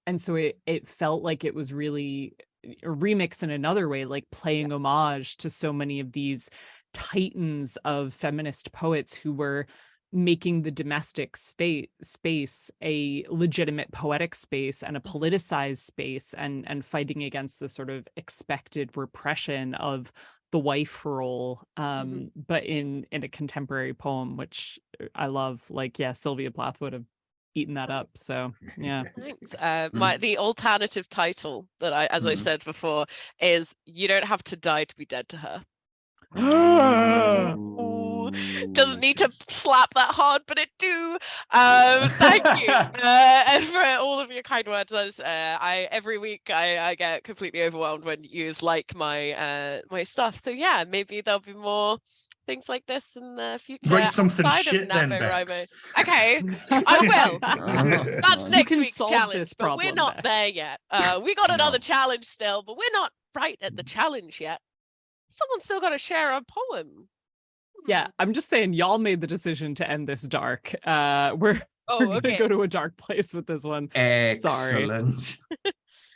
And so it felt like it was really a remix in another way, like playing homage to so many of these titans of feminist poets who were making the domestic space a legitimate poetic space and a politicized space, and fighting against the sort of expected repression of the wife role, but in a contemporary poem, which I love. Like, Sylvia Plath would have eaten that up. So thanks. The alternative title that I said before, is You Don't Have to Die to Be Dead to Her. Doesn't need to slap that hard, but it do. Thank you, and for all of your kind words. Every week I get completely overwhelmed when you like my my stuff. So maybe there'll be more things like this in the future? Write something outside of shit then, NaPoWriMo? Bex. Okay, I will. That's You next can week's solve challenge, this but we're problem, not Bex. there yet. We got another No. challenge still, but we're not right at the challenge yet. Someone's still got to share a poem. Yeah, I'm just saying y'all made the decision to end this dark. We're Oh, gonna okay. go to a dark place with this one. Excellent.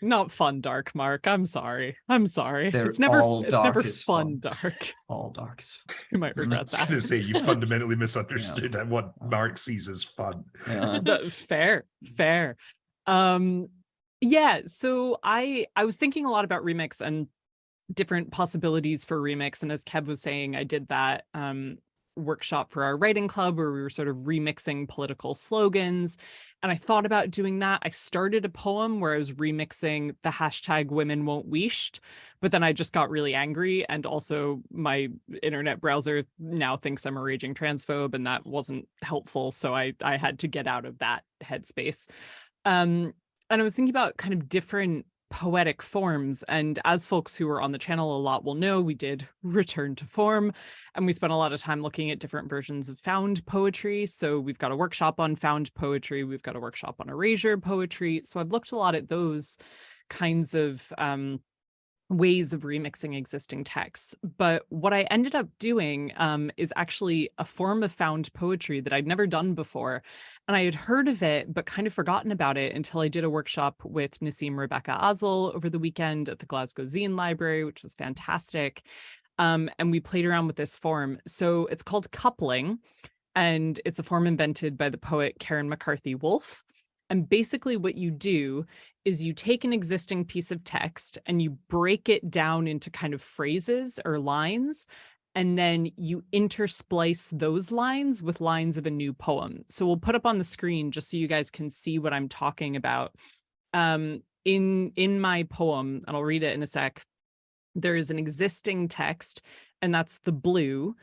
Not fun dark, Mark. I'm sorry. They're It's never all dark as fun fun. dark. All dark as fun. You might regret I was that. going to say you fundamentally misunderstood what Mark sees as fun. Yeah. Fair. Yeah, so I was thinking a lot about remix and different possibilities for remix, and as Kev was saying, I did that workshop for our writing club where we were sort of remixing political slogans, and I thought about doing that. I started a poem where I was remixing the hashtag women won't weeshed, but then I just got really angry, and also my internet browser now thinks I'm a raging transphobe, and that wasn't helpful, so I had to get out of that headspace. And I was thinking about kind of different poetic forms, and as folks who are on the channel a lot will know, we did return to form, and we spent a lot of time looking at different versions of found poetry. So we've got a workshop on found poetry, we've got a workshop on erasure poetry, so I've looked a lot at those kinds of ways of remixing existing texts. But what I ended up doing is actually a form of found poetry that I'd never done before. And I had heard of it, but kind of forgotten about it until I did a workshop with Nassim Rebecca Azel over the weekend at the Glasgow Zine Library, which was fantastic. And we played around with this form. So it's called coupling, and it's a form invented by the poet Karen McCarthy Wolfe. And basically what you do is you take an existing piece of text and you break it down into kind of phrases or lines, and then you intersplice those lines with lines of a new poem. So we'll put up on the screen just so you guys can see what I'm talking about. In my poem, and I'll read it in a sec, there is an existing text, and that's the blue.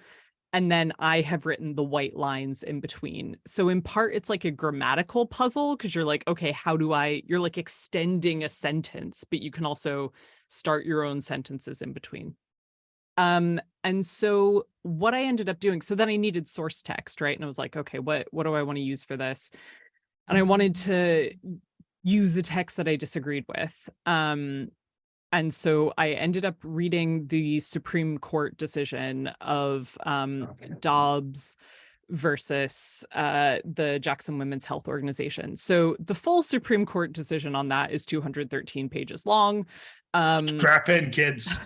And then I have written the white lines in between. So in part, it's like a grammatical puzzle, because you're like, okay, you're like extending a sentence, but you can also start your own sentences in between. And so what I ended up doing, so then I needed source text, right? And I was like, okay, what do I want to use for this? And I wanted to use a text that I disagreed with. And so I ended up reading the Supreme Court decision of Dobbs versus the Jackson Women's Health Organization. So the full Supreme Court decision on that is 213 pages long. Strap in, kids.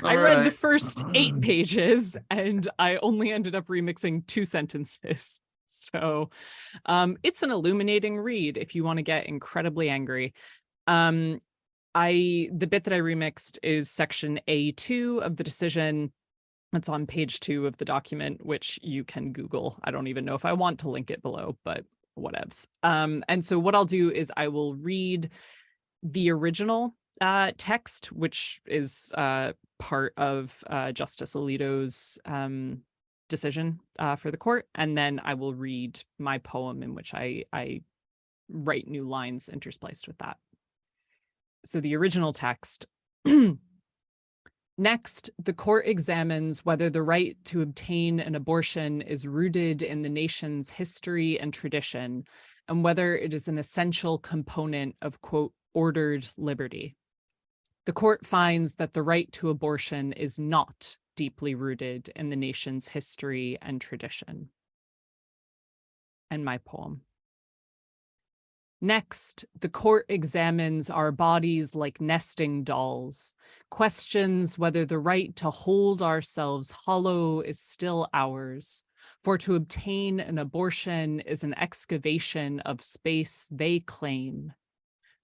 I read the first 8 pages, and I only ended up remixing 2 sentences. So it's an illuminating read if you want to get incredibly angry. The bit that I remixed is section A2 of the decision. It's on page 2 of the document, which you can Google. I don't even know if I want to link it below, but whatevs. And so what I'll do is I will read the original text, which is part of Justice Alito's decision for the court. And then I will read my poem in which I write new lines interspliced with that. So the original text. Next, the court examines whether the right to obtain an abortion is rooted in the nation's history and tradition, and whether it is an essential component of, quote, ordered liberty. The court finds that the right to abortion is not deeply rooted in the nation's history and tradition. And my poem. Next, the court examines our bodies like nesting dolls, questions whether the right to hold ourselves hollow is still ours, for to obtain an abortion is an excavation of space they claim.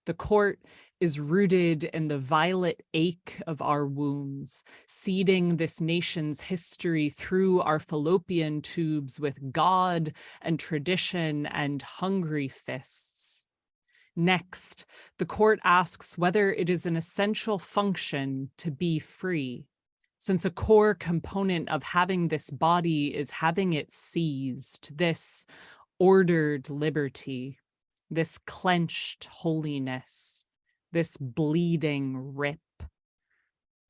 The court is rooted in the violet ache of our wombs, seeding this nation's history through our fallopian tubes with God and tradition and hungry fists. Next, the court asks whether it is an essential function to be free, since a core component of having this body is having it seized, this ordered liberty, this clenched holiness, this bleeding rip.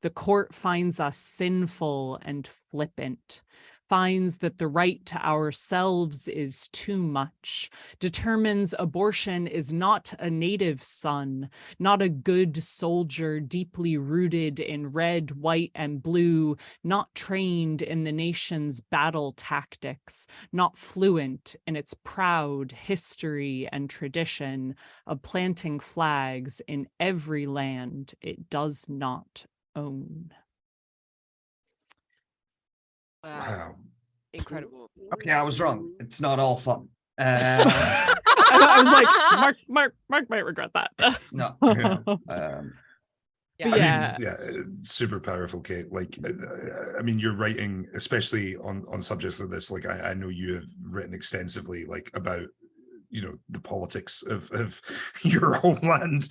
The court finds us sinful and flippant, finds that the right to ourselves is too much, determines abortion is not a native son, not a good soldier deeply rooted in red, white, and blue, not trained in the nation's battle tactics, not fluent in its proud history and tradition of planting flags in every land it does not own. Wow. Incredible. Okay, I was wrong. It's not all fun. I was like, Mark might regret that. No. Yeah. Yeah. I mean, yeah, super powerful, Kate. Like, I mean, you're writing, especially on subjects like this. Like, I know you have written extensively, like, about, you know, the politics of your homeland.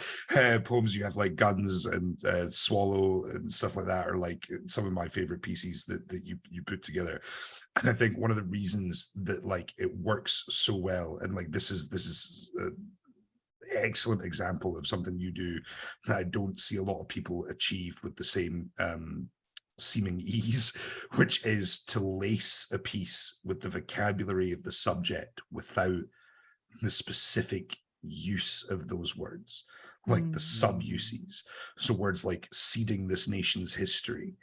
Poems you have, like Guns and Swallow and stuff like that, are like some of my favorite pieces that you put together. And I think one of the reasons that, like, it works so well, and like this is excellent example of something you do that I don't see a lot of people achieve with the same seeming ease, which is to lace a piece with the vocabulary of the subject without the specific use of those words, like the sub-uses. So words like seeding this nation's history,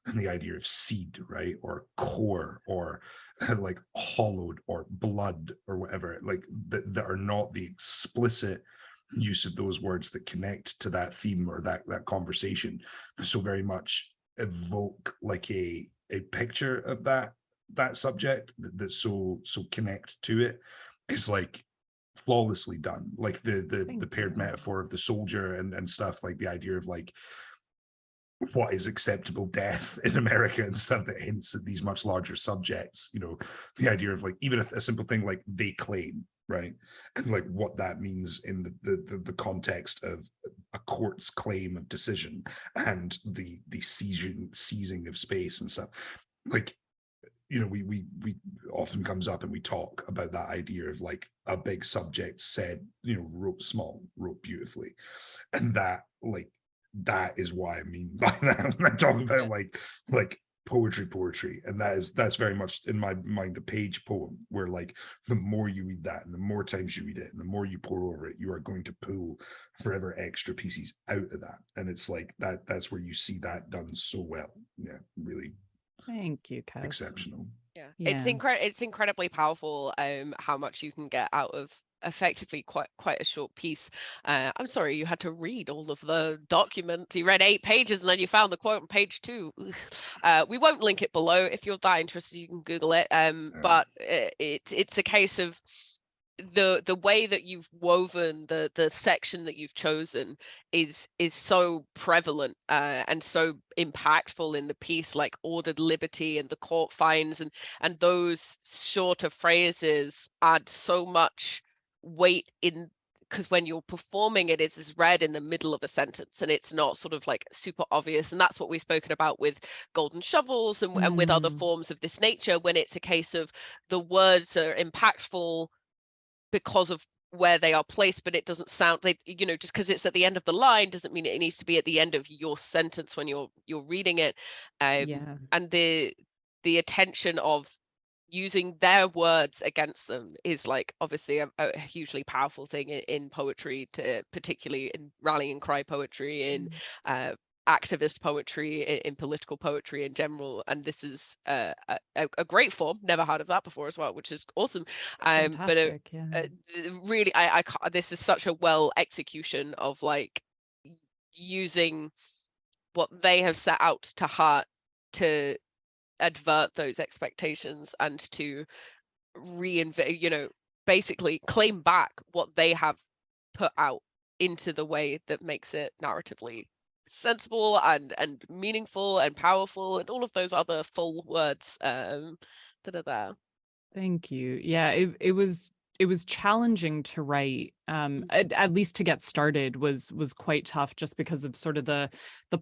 and the idea of seed, right, or core, or like hollowed, or blood, or whatever, like that are not the explicit use of those words that connect to that theme or that conversation, so very much evoke like a picture of that subject that's so connect to it, is like flawlessly done. Like the paired metaphor of the soldier and stuff, like the idea of like what is acceptable death in America and stuff that hints at these much larger subjects, you know, the idea of like even a simple thing like they claim, right, and like what that means in the context of a court's claim of decision and the seizing of space and stuff. Like, you know, we often comes up and we talk about that idea of like a big subject said, you know, wrote small, wrote beautifully. And that is what I mean by that when I talk about like poetry. And that's very much in my mind a page poem, where like the more you read that and the more times you read it and the more you pour over it, you are going to pull forever extra pieces out of that. And it's like that's where you see that done so well. Yeah, really. Thank you, Kev. Exceptional. Yeah. Yeah. It's incredibly powerful how much you can get out of effectively quite a short piece. I'm sorry you had to read all of the documents. You read 8 pages and then you found the quote on page 2. We won't link it below. If you're that interested, you can Google it. But it's a case of the way that you've woven the section that you've chosen is so prevalent and so impactful in the piece, like ordered liberty and the court finds, and those shorter phrases add so much weight in, because when you're performing it is read in the middle of a sentence and it's not sort of like super obvious. And that's what we've spoken about with golden shovels and with other forms of this nature, when it's a case of the words are impactful because of where they are placed, but it doesn't sound like, you know, just because it's at the end of the line doesn't mean it needs to be at the end of your sentence when you're reading it. And the attention of using their words against them is like obviously a hugely powerful thing in poetry, to particularly in rallying cry poetry, in activist poetry, in political poetry in general. And this is a great form, never heard of that before as well, which is awesome. Fantastic. Really, this is such a well execution of like using what they have set out to heart to advert those expectations and to reinvent, you know, basically claim back what they have put out into the way that makes it narratively sensible and meaningful and powerful and all of those other full words that are there. Thank you. Yeah, it was challenging to write. At least to get started was quite tough, just because of sort of the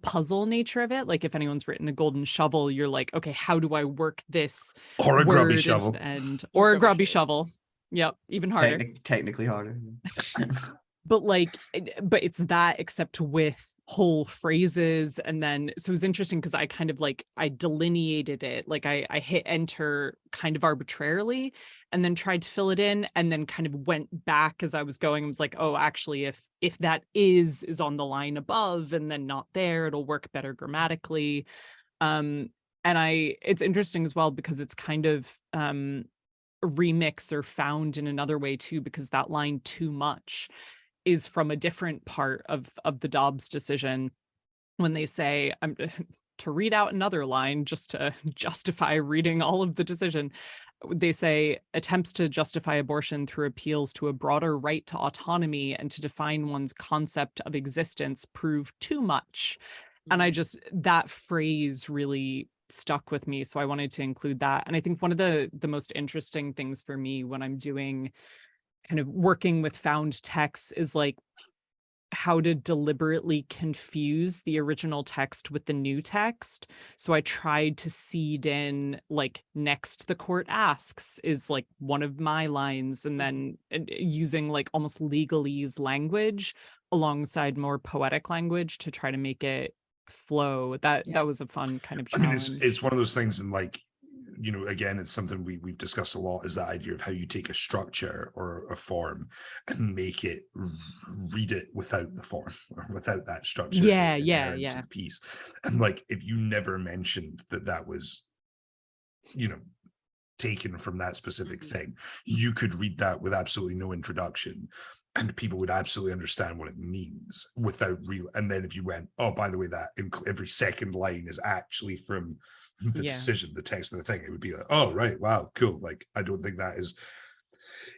puzzle nature of it. Like if anyone's written a golden shovel, you're like, okay, how do I work this or a grubby word shovel into the end? Or a grubby shovel. Yep, even harder. Technically harder. But like, but it's that, except with whole phrases. And then, so it was interesting because I kind of like, I delineated it, like I hit enter kind of arbitrarily and then tried to fill it in, and then kind of went back as I was going. I was like, oh, actually, if that is on the line above and then not there, it'll work better grammatically. And it's interesting as well because it's kind of remix or found in another way too, because that line "too much" is from a different part of the Dobbs decision, when they say, I'm to read out another line just to justify reading all of the decision. They say attempts to justify abortion through appeals to a broader right to autonomy and to define one's concept of existence prove too much. And that phrase really stuck with me. So I wanted to include that. And I think one of the most interesting things for me when I'm doing kind of working with found texts is like how to deliberately confuse the original text with the new text. So I tried to seed in like "next the court asks" is like one of my lines, and then using like almost legalese language alongside more poetic language to try to make it flow. That was a fun kind of challenge. I mean, it's one of those things, and like, you know, again, it's something we've discussed a lot, is the idea of how you take a structure or a form and make it read it without the form or without that structure. Yeah. To the piece. And like, if you never mentioned that was, you know, taken from that specific thing, you could read that with absolutely no introduction and people would absolutely understand what it means without real. And then if you went, oh, by the way, that every second line is actually from the decision, the text of the thing, it would be like, oh, right, wow, cool. Like, I don't think that is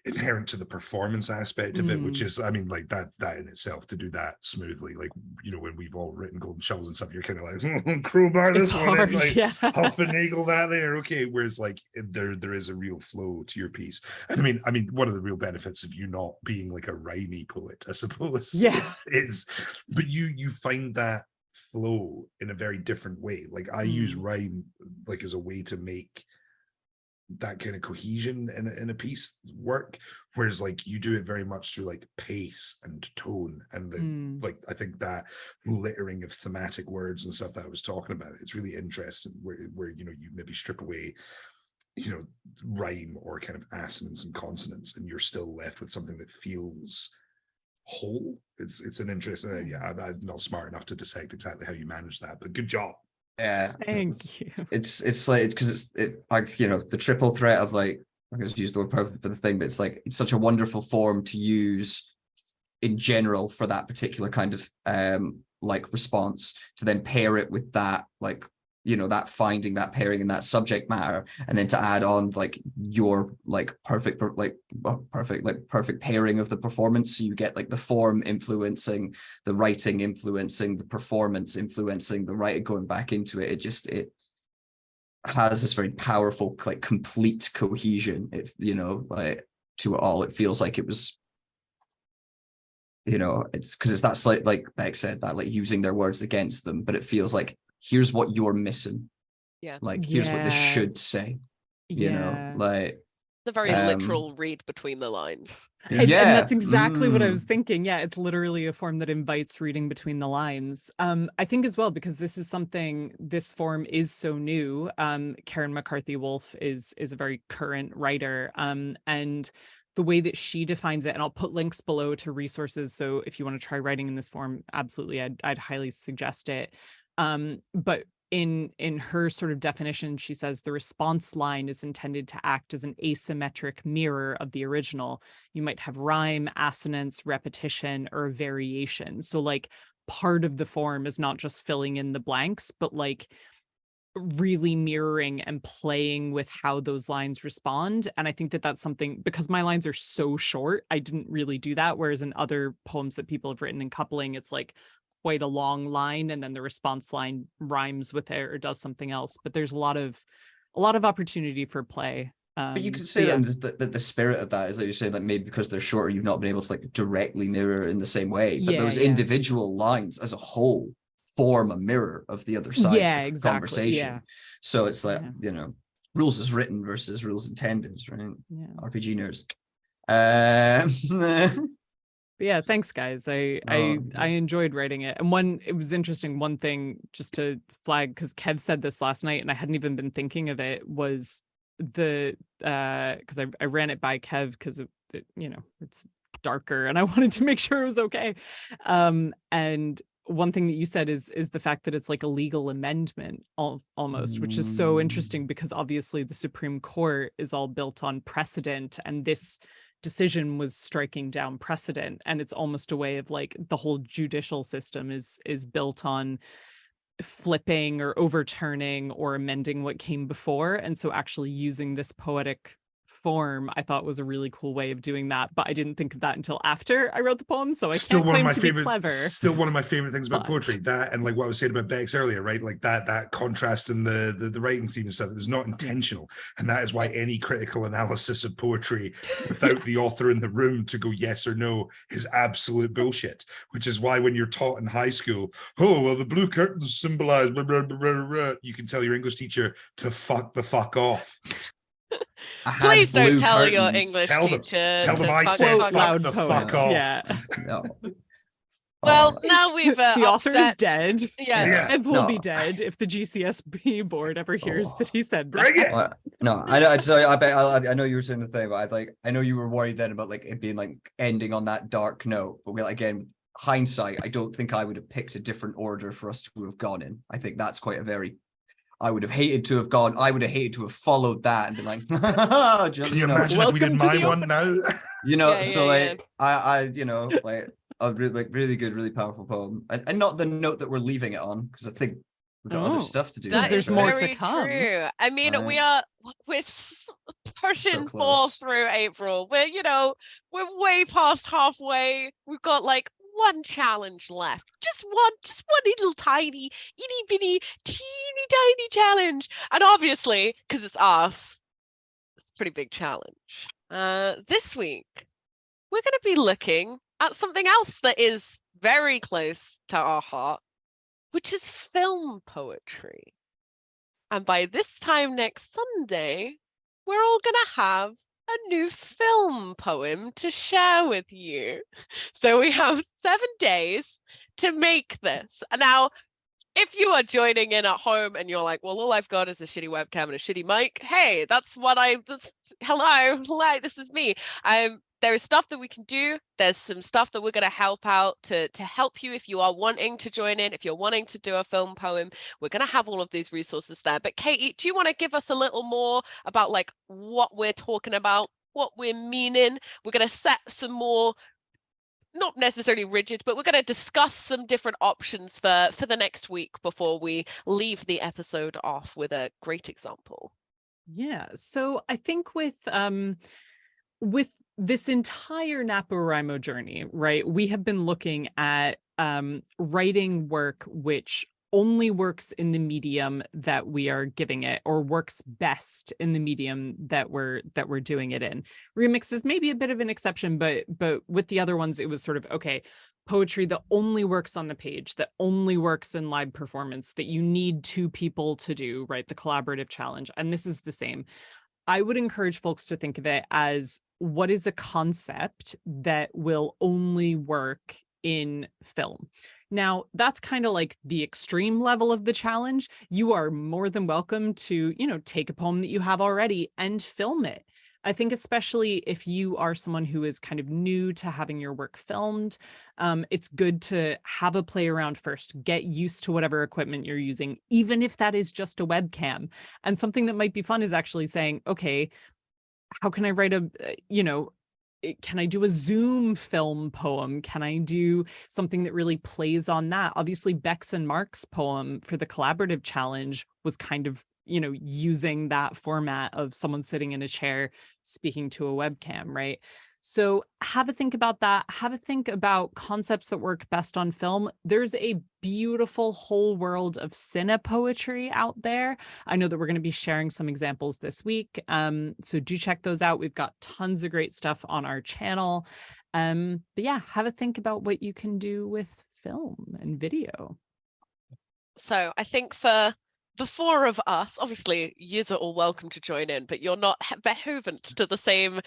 inherent to the performance aspect of it, which is, I mean, like that in itself, to do that smoothly, like, you know, when we've all written Golden Shovels and stuff, you're kind of like, crowbar this one in, like, huff and nagel that there, okay. Whereas like there is a real flow to your piece. And I mean, one of the real benefits of you not being like a rhymey poet, I suppose, is but you find that flow in a very different way. Like I use rhyme like as a way to make that kind of cohesion in a piece work, whereas like you do it very much through like pace and tone and the, like I think that littering of thematic words and stuff that I was talking about, it's really interesting where you know, you maybe strip away, you know, rhyme or kind of assonance and consonants and you're still left with something that feels whole. It's an interesting I'm not smart enough to dissect exactly how you manage that, but good job. Yeah, thank you. It's like, it's because it's like, you know, the triple threat of like, I guess use the word perfect for the thing, but it's like, it's such a wonderful form to use in general for that particular kind of like response, to then pair it with that, like, you know, that finding that pairing in that subject matter, and then to add on like your like perfect pairing of the performance. So you get like the form influencing the writing, influencing the performance, influencing the writing, going back into it. It has this very powerful, like, complete cohesion. It, you know, like, to it all, it feels like it was, you know, it's because it's that slight, like Bex said, that like using their words against them, but it feels like, here's what you're missing. Like, here's what this should say. You know, like the very literal read between the lines. And that's exactly what I was thinking. Yeah, it's literally a form that invites reading between the lines. I think as well, because this is something, this form is so new. Karen McCarthy Wolf is a very current writer. And the way that she defines it, and I'll put links below to resources. So if you want to try writing in this form, absolutely, I'd highly suggest it. But in her sort of definition, she says the response line is intended to act as an asymmetric mirror of the original. You might have rhyme, assonance, repetition, or variation. So like part of the form is not just filling in the blanks, but like really mirroring and playing with how those lines respond. And I think that that's something, because my lines are so short, I didn't really do that. Whereas in other poems that people have written in coupling, it's like quite a long line and then the response line rhymes with it or does something else. But there's a lot of opportunity for play. But you could say that the spirit of that is that you say that maybe because they're shorter, you've not been able to like directly mirror in the same way. But those individual lines as a whole form a mirror of the other side of the conversation. So it's like, you know, rules is written versus rules intended, right? RPG nerds. But yeah, thanks guys. I enjoyed writing it. And it was interesting, one thing just to flag, because Kev said this last night and I hadn't even been thinking of it, was because I ran it by Kev because it's darker and I wanted to make sure it was okay. And one thing that you said is the fact that it's like a legal amendment almost, which is so interesting because obviously the Supreme Court is all built on precedent, and this decision was striking down precedent, and it's almost a way of like the whole judicial system is built on flipping or overturning or amending what came before. And so actually using this poetic form I thought was a really cool way of doing that, but I didn't think of that until after I wrote the poem, so I can't claim to be clever. Still one of my favorite things about But- poetry, that and like what I was saying about Bex earlier, right? Like that contrast in the writing theme and stuff is not intentional, and that is why any critical analysis of poetry without the author in the room to go yes or no is absolute bullshit. Which is why when you're taught in high school, oh well, the blue curtains symbolize blah, blah, blah, blah, blah, you can tell your English teacher to fuck the fuck off. Please don't tell your curtains. English Tell them. teacher Tell to them I fuck said fuck fuck off. the poets, fuck off. yeah. No. Well, now we've The author is upset. dead. Yeah. Kev will be No. dead if the GCSB board ever hears that he said that. Bring it. No, I know. Sorry, I know you were saying the thing, but I know you were worried then about like it being like ending on that dark note. But again, hindsight, I don't think I would have picked a different order for us to have gone in. I think that's quite a very. I would have hated to have gone. I would have hated to have followed that and been like, just, Can you imagine if we did welcome to my the one now? A really good, really powerful poem, and not the note that we're leaving it on, because I think we've got other stuff to do. That That is there's more to very come. true. I mean, Right. we're pushing close. through April. We're way past halfway. We've got like one challenge left. Just one little tiny, itty bitty, teeny tiny challenge. And obviously, because it's us, it's a pretty big challenge. This week, we're going to be looking at something else that is very close to our heart, which is film poetry. And by this time next Sunday, we're all going to have a new film poem to share with you. So we have 7 days to make this. And now, if you are joining in at home and you're like, well, all I've got is a shitty webcam and a shitty mic. Hey, hello, this is me. There is stuff that we can do. There's some stuff that we're going to help out to help you if you are wanting to join in, if you're wanting to do a film poem. We're going to have all of these resources there. But Katie, do you want to give us a little more about like what we're talking about, what we're meaning? We're going to set some more, not necessarily rigid, but we're going to discuss some different options for the next week before we leave the episode off with a great example. Yeah. So I think with this entire NaPoWriMo journey, right, we have been looking at writing work which only works in the medium that we are giving it, or works best in the medium that we're doing it in. Remix is maybe a bit of an exception, but with the other ones, it was sort of, okay, poetry that only works on the page, that only works in live performance, that you need 2 people to do, right? The collaborative challenge. And this is the same. I would encourage folks to think of it as, what is a concept that will only work in film? Now, that's kind of like the extreme level of the challenge. You are more than welcome to, take a poem that you have already and film it. I think especially if you are someone who is kind of new to having your work filmed, it's good to have a play around first, get used to whatever equipment you're using, even if that is just a webcam. And something that might be fun is actually saying, okay, how can I write can I do a Zoom film poem? Can I do something that really plays on that? Obviously, Bex and Mark's poem for the collaborative challenge was kind of, using that format of someone sitting in a chair speaking to a webcam, right? So have a think about that. Have a think about concepts that work best on film. There's a beautiful whole world of cinepoetry out there. I know that we're going to be sharing some examples this week. So do check those out. We've got tons of great stuff on our channel. But yeah, have a think about what you can do with film and video. So I think for the four of us, obviously, yous are all welcome to join in, but you're not behoved to the same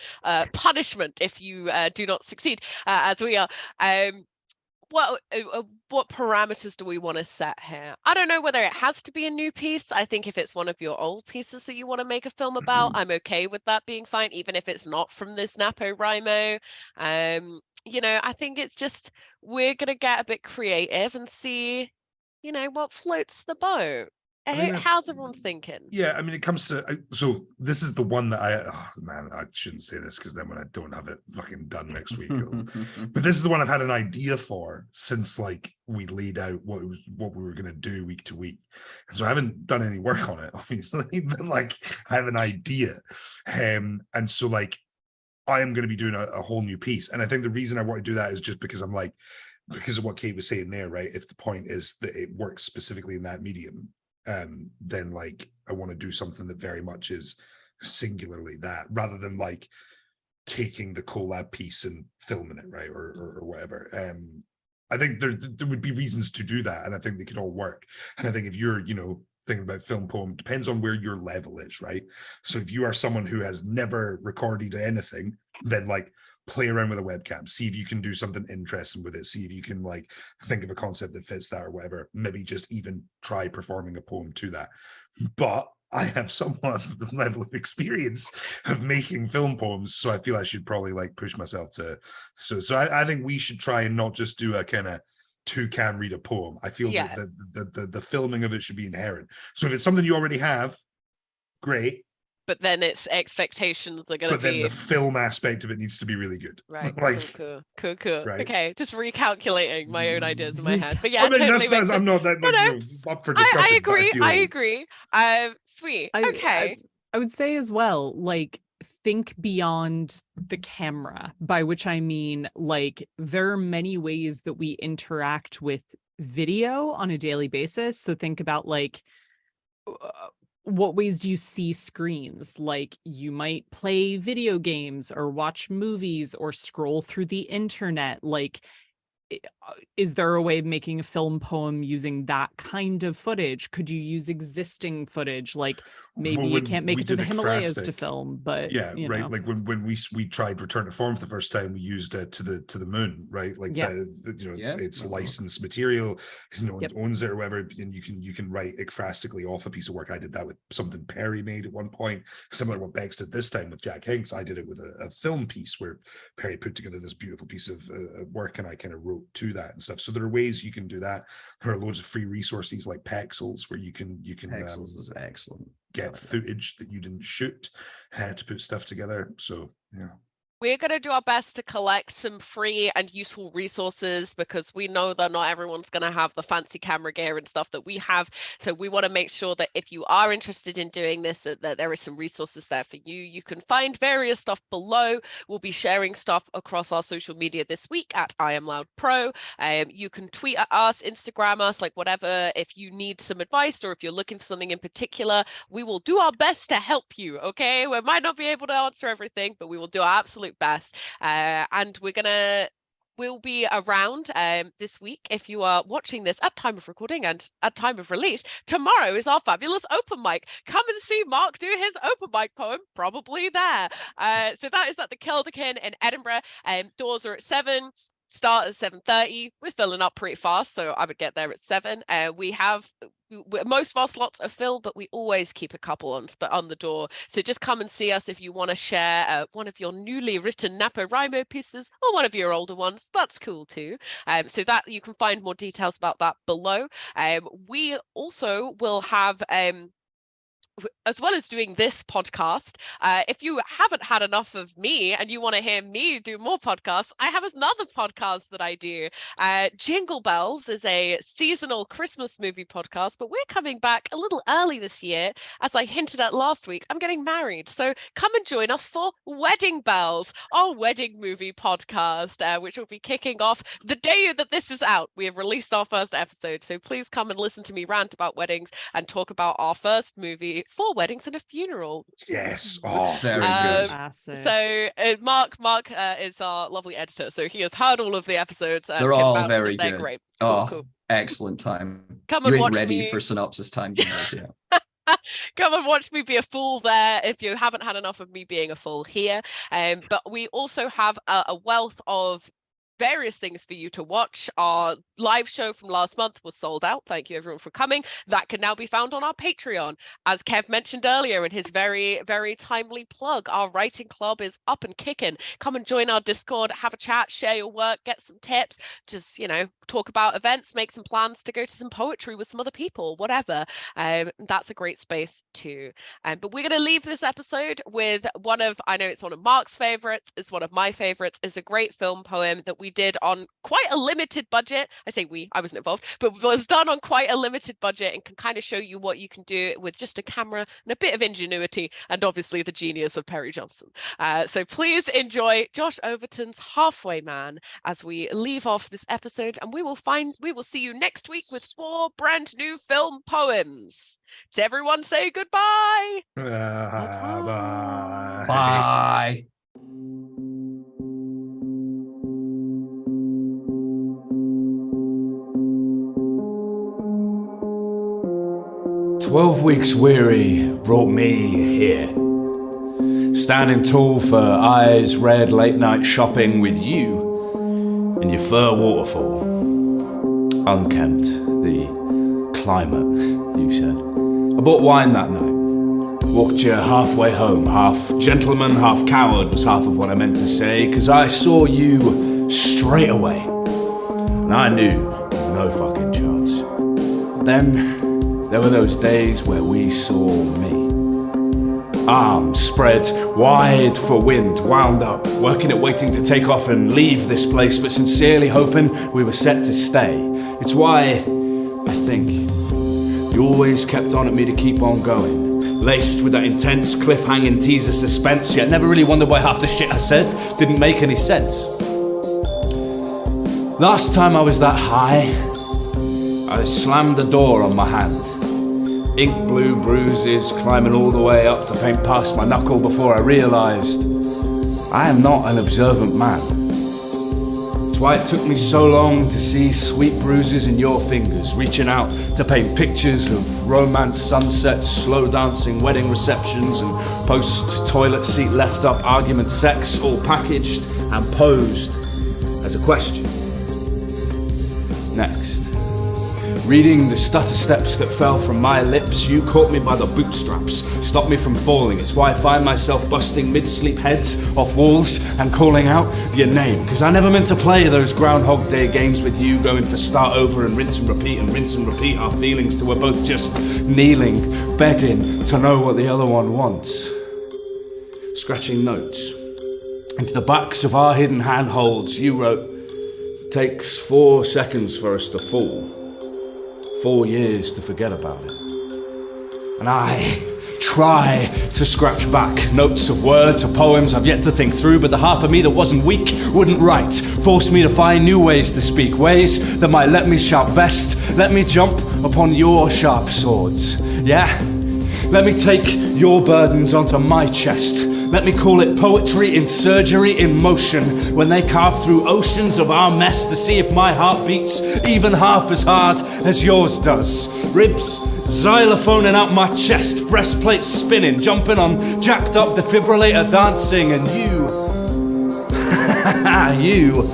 punishment if you do not succeed as we are. What parameters do we want to set here? I don't know whether it has to be a new piece. I think if it's one of your old pieces that you want to make a film about, I'm okay with that being fine, even if it's not from this NaPoWriMo. You know, I think it's just, we're going to get a bit creative and see, you know, what floats the boat. How's everyone thinking? Yeah, I mean, it comes to, so this is the one that I shouldn't say this because then when I don't have it fucking done next week, but this is the one I've had an idea for since like we laid out what we were going to do week to week. So I haven't done any work on it, obviously, but like I have an idea. And so like I am going to be doing a whole new piece. And I think the reason I want to do that is just because I'm like, because of what Kate was saying there, right? If the point is that it works specifically in that medium, then like I want to do something that very much is singularly that, rather than like taking the collab piece and filming it, right, or whatever. I think there would be reasons to do that, and I think they could all work. And I think if you're, you know, thinking about film poem, depends on where your level is, right? So if you are someone who has never recorded anything, then like play around with a webcam, see if you can do something interesting with it, see if you can like think of a concept that fits that or whatever, maybe just even try performing a poem to that. But I have somewhat of the level of experience of making film poems, so I feel I should probably like push myself to, so I think we should try and not just do a kind of two-can read a poem. I feel that the filming of it should be inherent. So if it's something you already have, great. But then its expectations are going to be. But then the film aspect of it needs to be really good. Right. Like, cool. Right. Okay, just recalculating my own ideas in my head. But yeah, I mean, totally that's I'm not that like, no. You know, up for discussion. I agree. Sweet. Okay. I would say as well, like, think beyond the camera, by which I mean, like, there are many ways that we interact with video on a daily basis. So think about like, what ways do you see screens? Like, you might play video games or watch movies or scroll through the internet. Like, is there a way of making a film poem using that kind of footage? Could you use existing footage? Like, maybe you can't make it to the Himalayas to film, but yeah, you right. know. Like when we tried Return to Form for the first time, we used to the moon, right? Like it's licensed material, you know, it owns it or whatever, and you can write ekphrastically off a piece of work. I did that with something Perry made at one point, similar to what Bex did this time with Jack Hinks. I did it with a film piece where Perry put together this beautiful piece of work, and I kind of wrote to that and stuff. So there are ways you can do that. There are loads of free resources like Pexels where you can Pexels is excellent. Get footage that you didn't shoot to put stuff together. So yeah. We're going to do our best to collect some free and useful resources, because we know that not everyone's going to have the fancy camera gear and stuff that we have. So we want to make sure that if you are interested in doing this, that there is some resources there for you. You can find various stuff below. We'll be sharing stuff across our social media this week at IAmLoud Pro. You can tweet at us, Instagram us, like whatever. If you need some advice or if you're looking for something in particular, we will do our best to help you. Okay, we might not be able to answer everything, but we will do our absolute best, and we'll be around this week. If you are watching this at time of recording and at time of release, tomorrow is our fabulous open mic. Come and see Mark do his open mic poem, probably there. So that is at the Kilderkin in Edinburgh. Doors are at 7. Start at 7:30. We're filling up pretty fast, so I would get there at 7. Most of our slots are filled, but we always keep a couple on the door. So just come and see us if you want to share one of your newly written NaPoWriMo pieces or one of your older ones. That's cool too. So that you can find more details about that below. We also will have as well as doing this podcast, if you haven't had enough of me and you want to hear me do more podcasts, I have another podcast that I do. Jingle Bells is a seasonal Christmas movie podcast, but we're coming back a little early this year. As I hinted at last week, I'm getting married. So come and join us for Wedding Bells, our wedding movie podcast, which will be kicking off the day that this is out. We have released our first episode. So please come and listen to me rant about weddings and talk about our first movie 4 Weddings and a Funeral. Yes. That's Oh, very Um, good. Classic. So Mark is our lovely editor, so he has heard all of the episodes. And They're can all vouch that very they're good. great. Oh, Cool. excellent time. Come You and ain't watch ready me. for synopsis time, Jingles, yeah. Come and watch me be a fool there if you haven't had enough of me being a fool here. But we also have a wealth of various things for you to watch. Our live show from last month was sold out. Thank you everyone for coming. That can now be found on our Patreon. As Kev mentioned earlier in his very, very timely plug, our writing club is up and kicking. Come and join our Discord, have a chat, share your work, get some tips, just, you know, talk about events, make some plans to go to some poetry with some other people, whatever. That's a great space too. But we're going to leave this episode with I know it's one of Mark's favorites, it's one of my favorites, it's a great film poem that we did on quite a limited budget. I say I wasn't involved, but was done on quite a limited budget and can kind of show you what you can do with just a camera and a bit of ingenuity, and obviously the genius of Perry Johnson. So please enjoy Josh Overton's Halfway Man as we leave off this episode, and we will see you next week with 4 brand new film poems. Does everyone say goodbye? bye. Bye. 12 weeks weary brought me here. Standing tall for eyes red late night shopping with you in your fur waterfall. Unkempt, the climate, you said. I bought wine that night. Walked you halfway home. Half gentleman, half coward was half of what I meant to say, 'cause I saw you straight away. And I knew no fucking chance. Then there were those days where we saw me. Arms spread wide for wind, wound up, working at waiting to take off and leave this place, but sincerely hoping we were set to stay. It's why, I think, you always kept on at me to keep on going, laced with that intense cliff-hanging teaser suspense, yet never really wondered why half the shit I said didn't make any sense. Last time I was that high, I slammed the door on my hand. Ink blue bruises climbing all the way up to paint past my knuckle before I realised I am not an observant man. It's why it took me so long to see sweet bruises in your fingers, reaching out to paint pictures of romance sunsets, slow dancing wedding receptions, and post-toilet seat left up argument sex, all packaged and posed as a question. Next. Reading the stutter steps that fell from my lips, you caught me by the bootstraps, stopped me from falling. It's why I find myself busting mid-sleep heads off walls and calling out your name. 'Cause I never meant to play those Groundhog Day games with you, going for start over and rinse and repeat our feelings till we're both just kneeling, begging to know what the other one wants. Scratching notes into the backs of our hidden handholds, you wrote, "Takes 4 seconds for us to fall. 4 years to forget about it." And I try to scratch back notes of words or poems I've yet to think through, but the half of me that wasn't weak wouldn't write, forced me to find new ways to speak, ways that might let me shout best, let me jump upon your sharp swords. Yeah, let me take your burdens onto my chest. Let me call it poetry in surgery in motion, when they carve through oceans of our mess to see if my heart beats even half as hard as yours does. Ribs xylophoning out my chest, breastplate spinning, jumping on jacked up defibrillator dancing, and you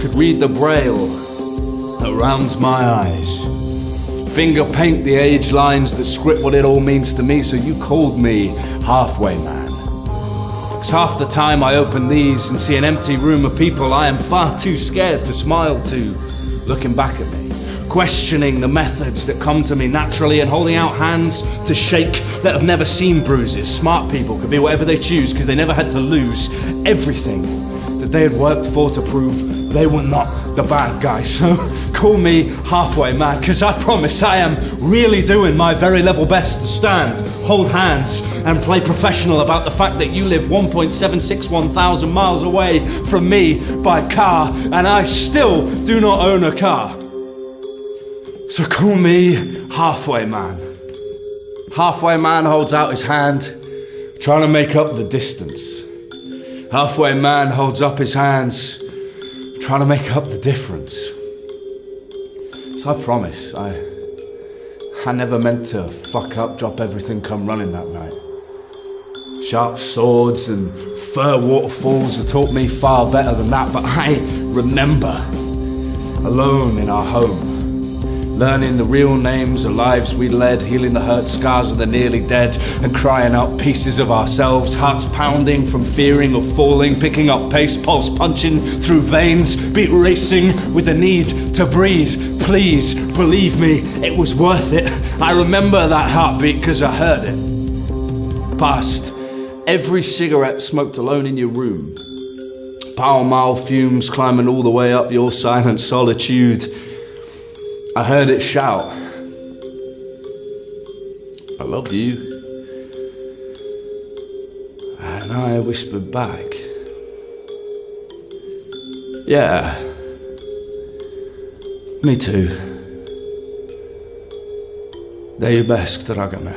could read the braille that rounds my eyes. Finger paint the age lines that script what it all means to me, so you called me Halfway Man. 'Cause half the time I open these and see an empty room of people I am far too scared to smile to, looking back at me, questioning the methods that come to me naturally and holding out hands to shake that have never seen bruises. Smart people could be whatever they choose because they never had to lose everything that they had worked for to prove they were not the bad guy. So call me Halfway Man, because I promise I am really doing my very level best to stand, hold hands, and play professional about the fact that you live 1.761 thousand miles away from me by car, and I still do not own a car. So call me Halfway Man. Halfway man holds out his hand, trying to make up the distance. Halfway man holds up his hands, trying to make up the difference. So I promise, I never meant to fuck up, drop everything, come running that night. Sharp swords and fur waterfalls have taught me far better than that, but I remember, alone in our home, learning the real names of lives we led, healing the hurt scars of the nearly dead, and crying out pieces of ourselves, hearts pounding from fearing of falling, picking up pace, pulse punching through veins, beat racing with the need to breathe. Please, believe me, it was worth it. I remember that heartbeat because I heard it. Past every cigarette smoked alone in your room, Pall Mall fumes climbing all the way up your silent solitude. I heard it shout, I love you. And I whispered back, yeah, me too. Det är ju bäst, draga mig.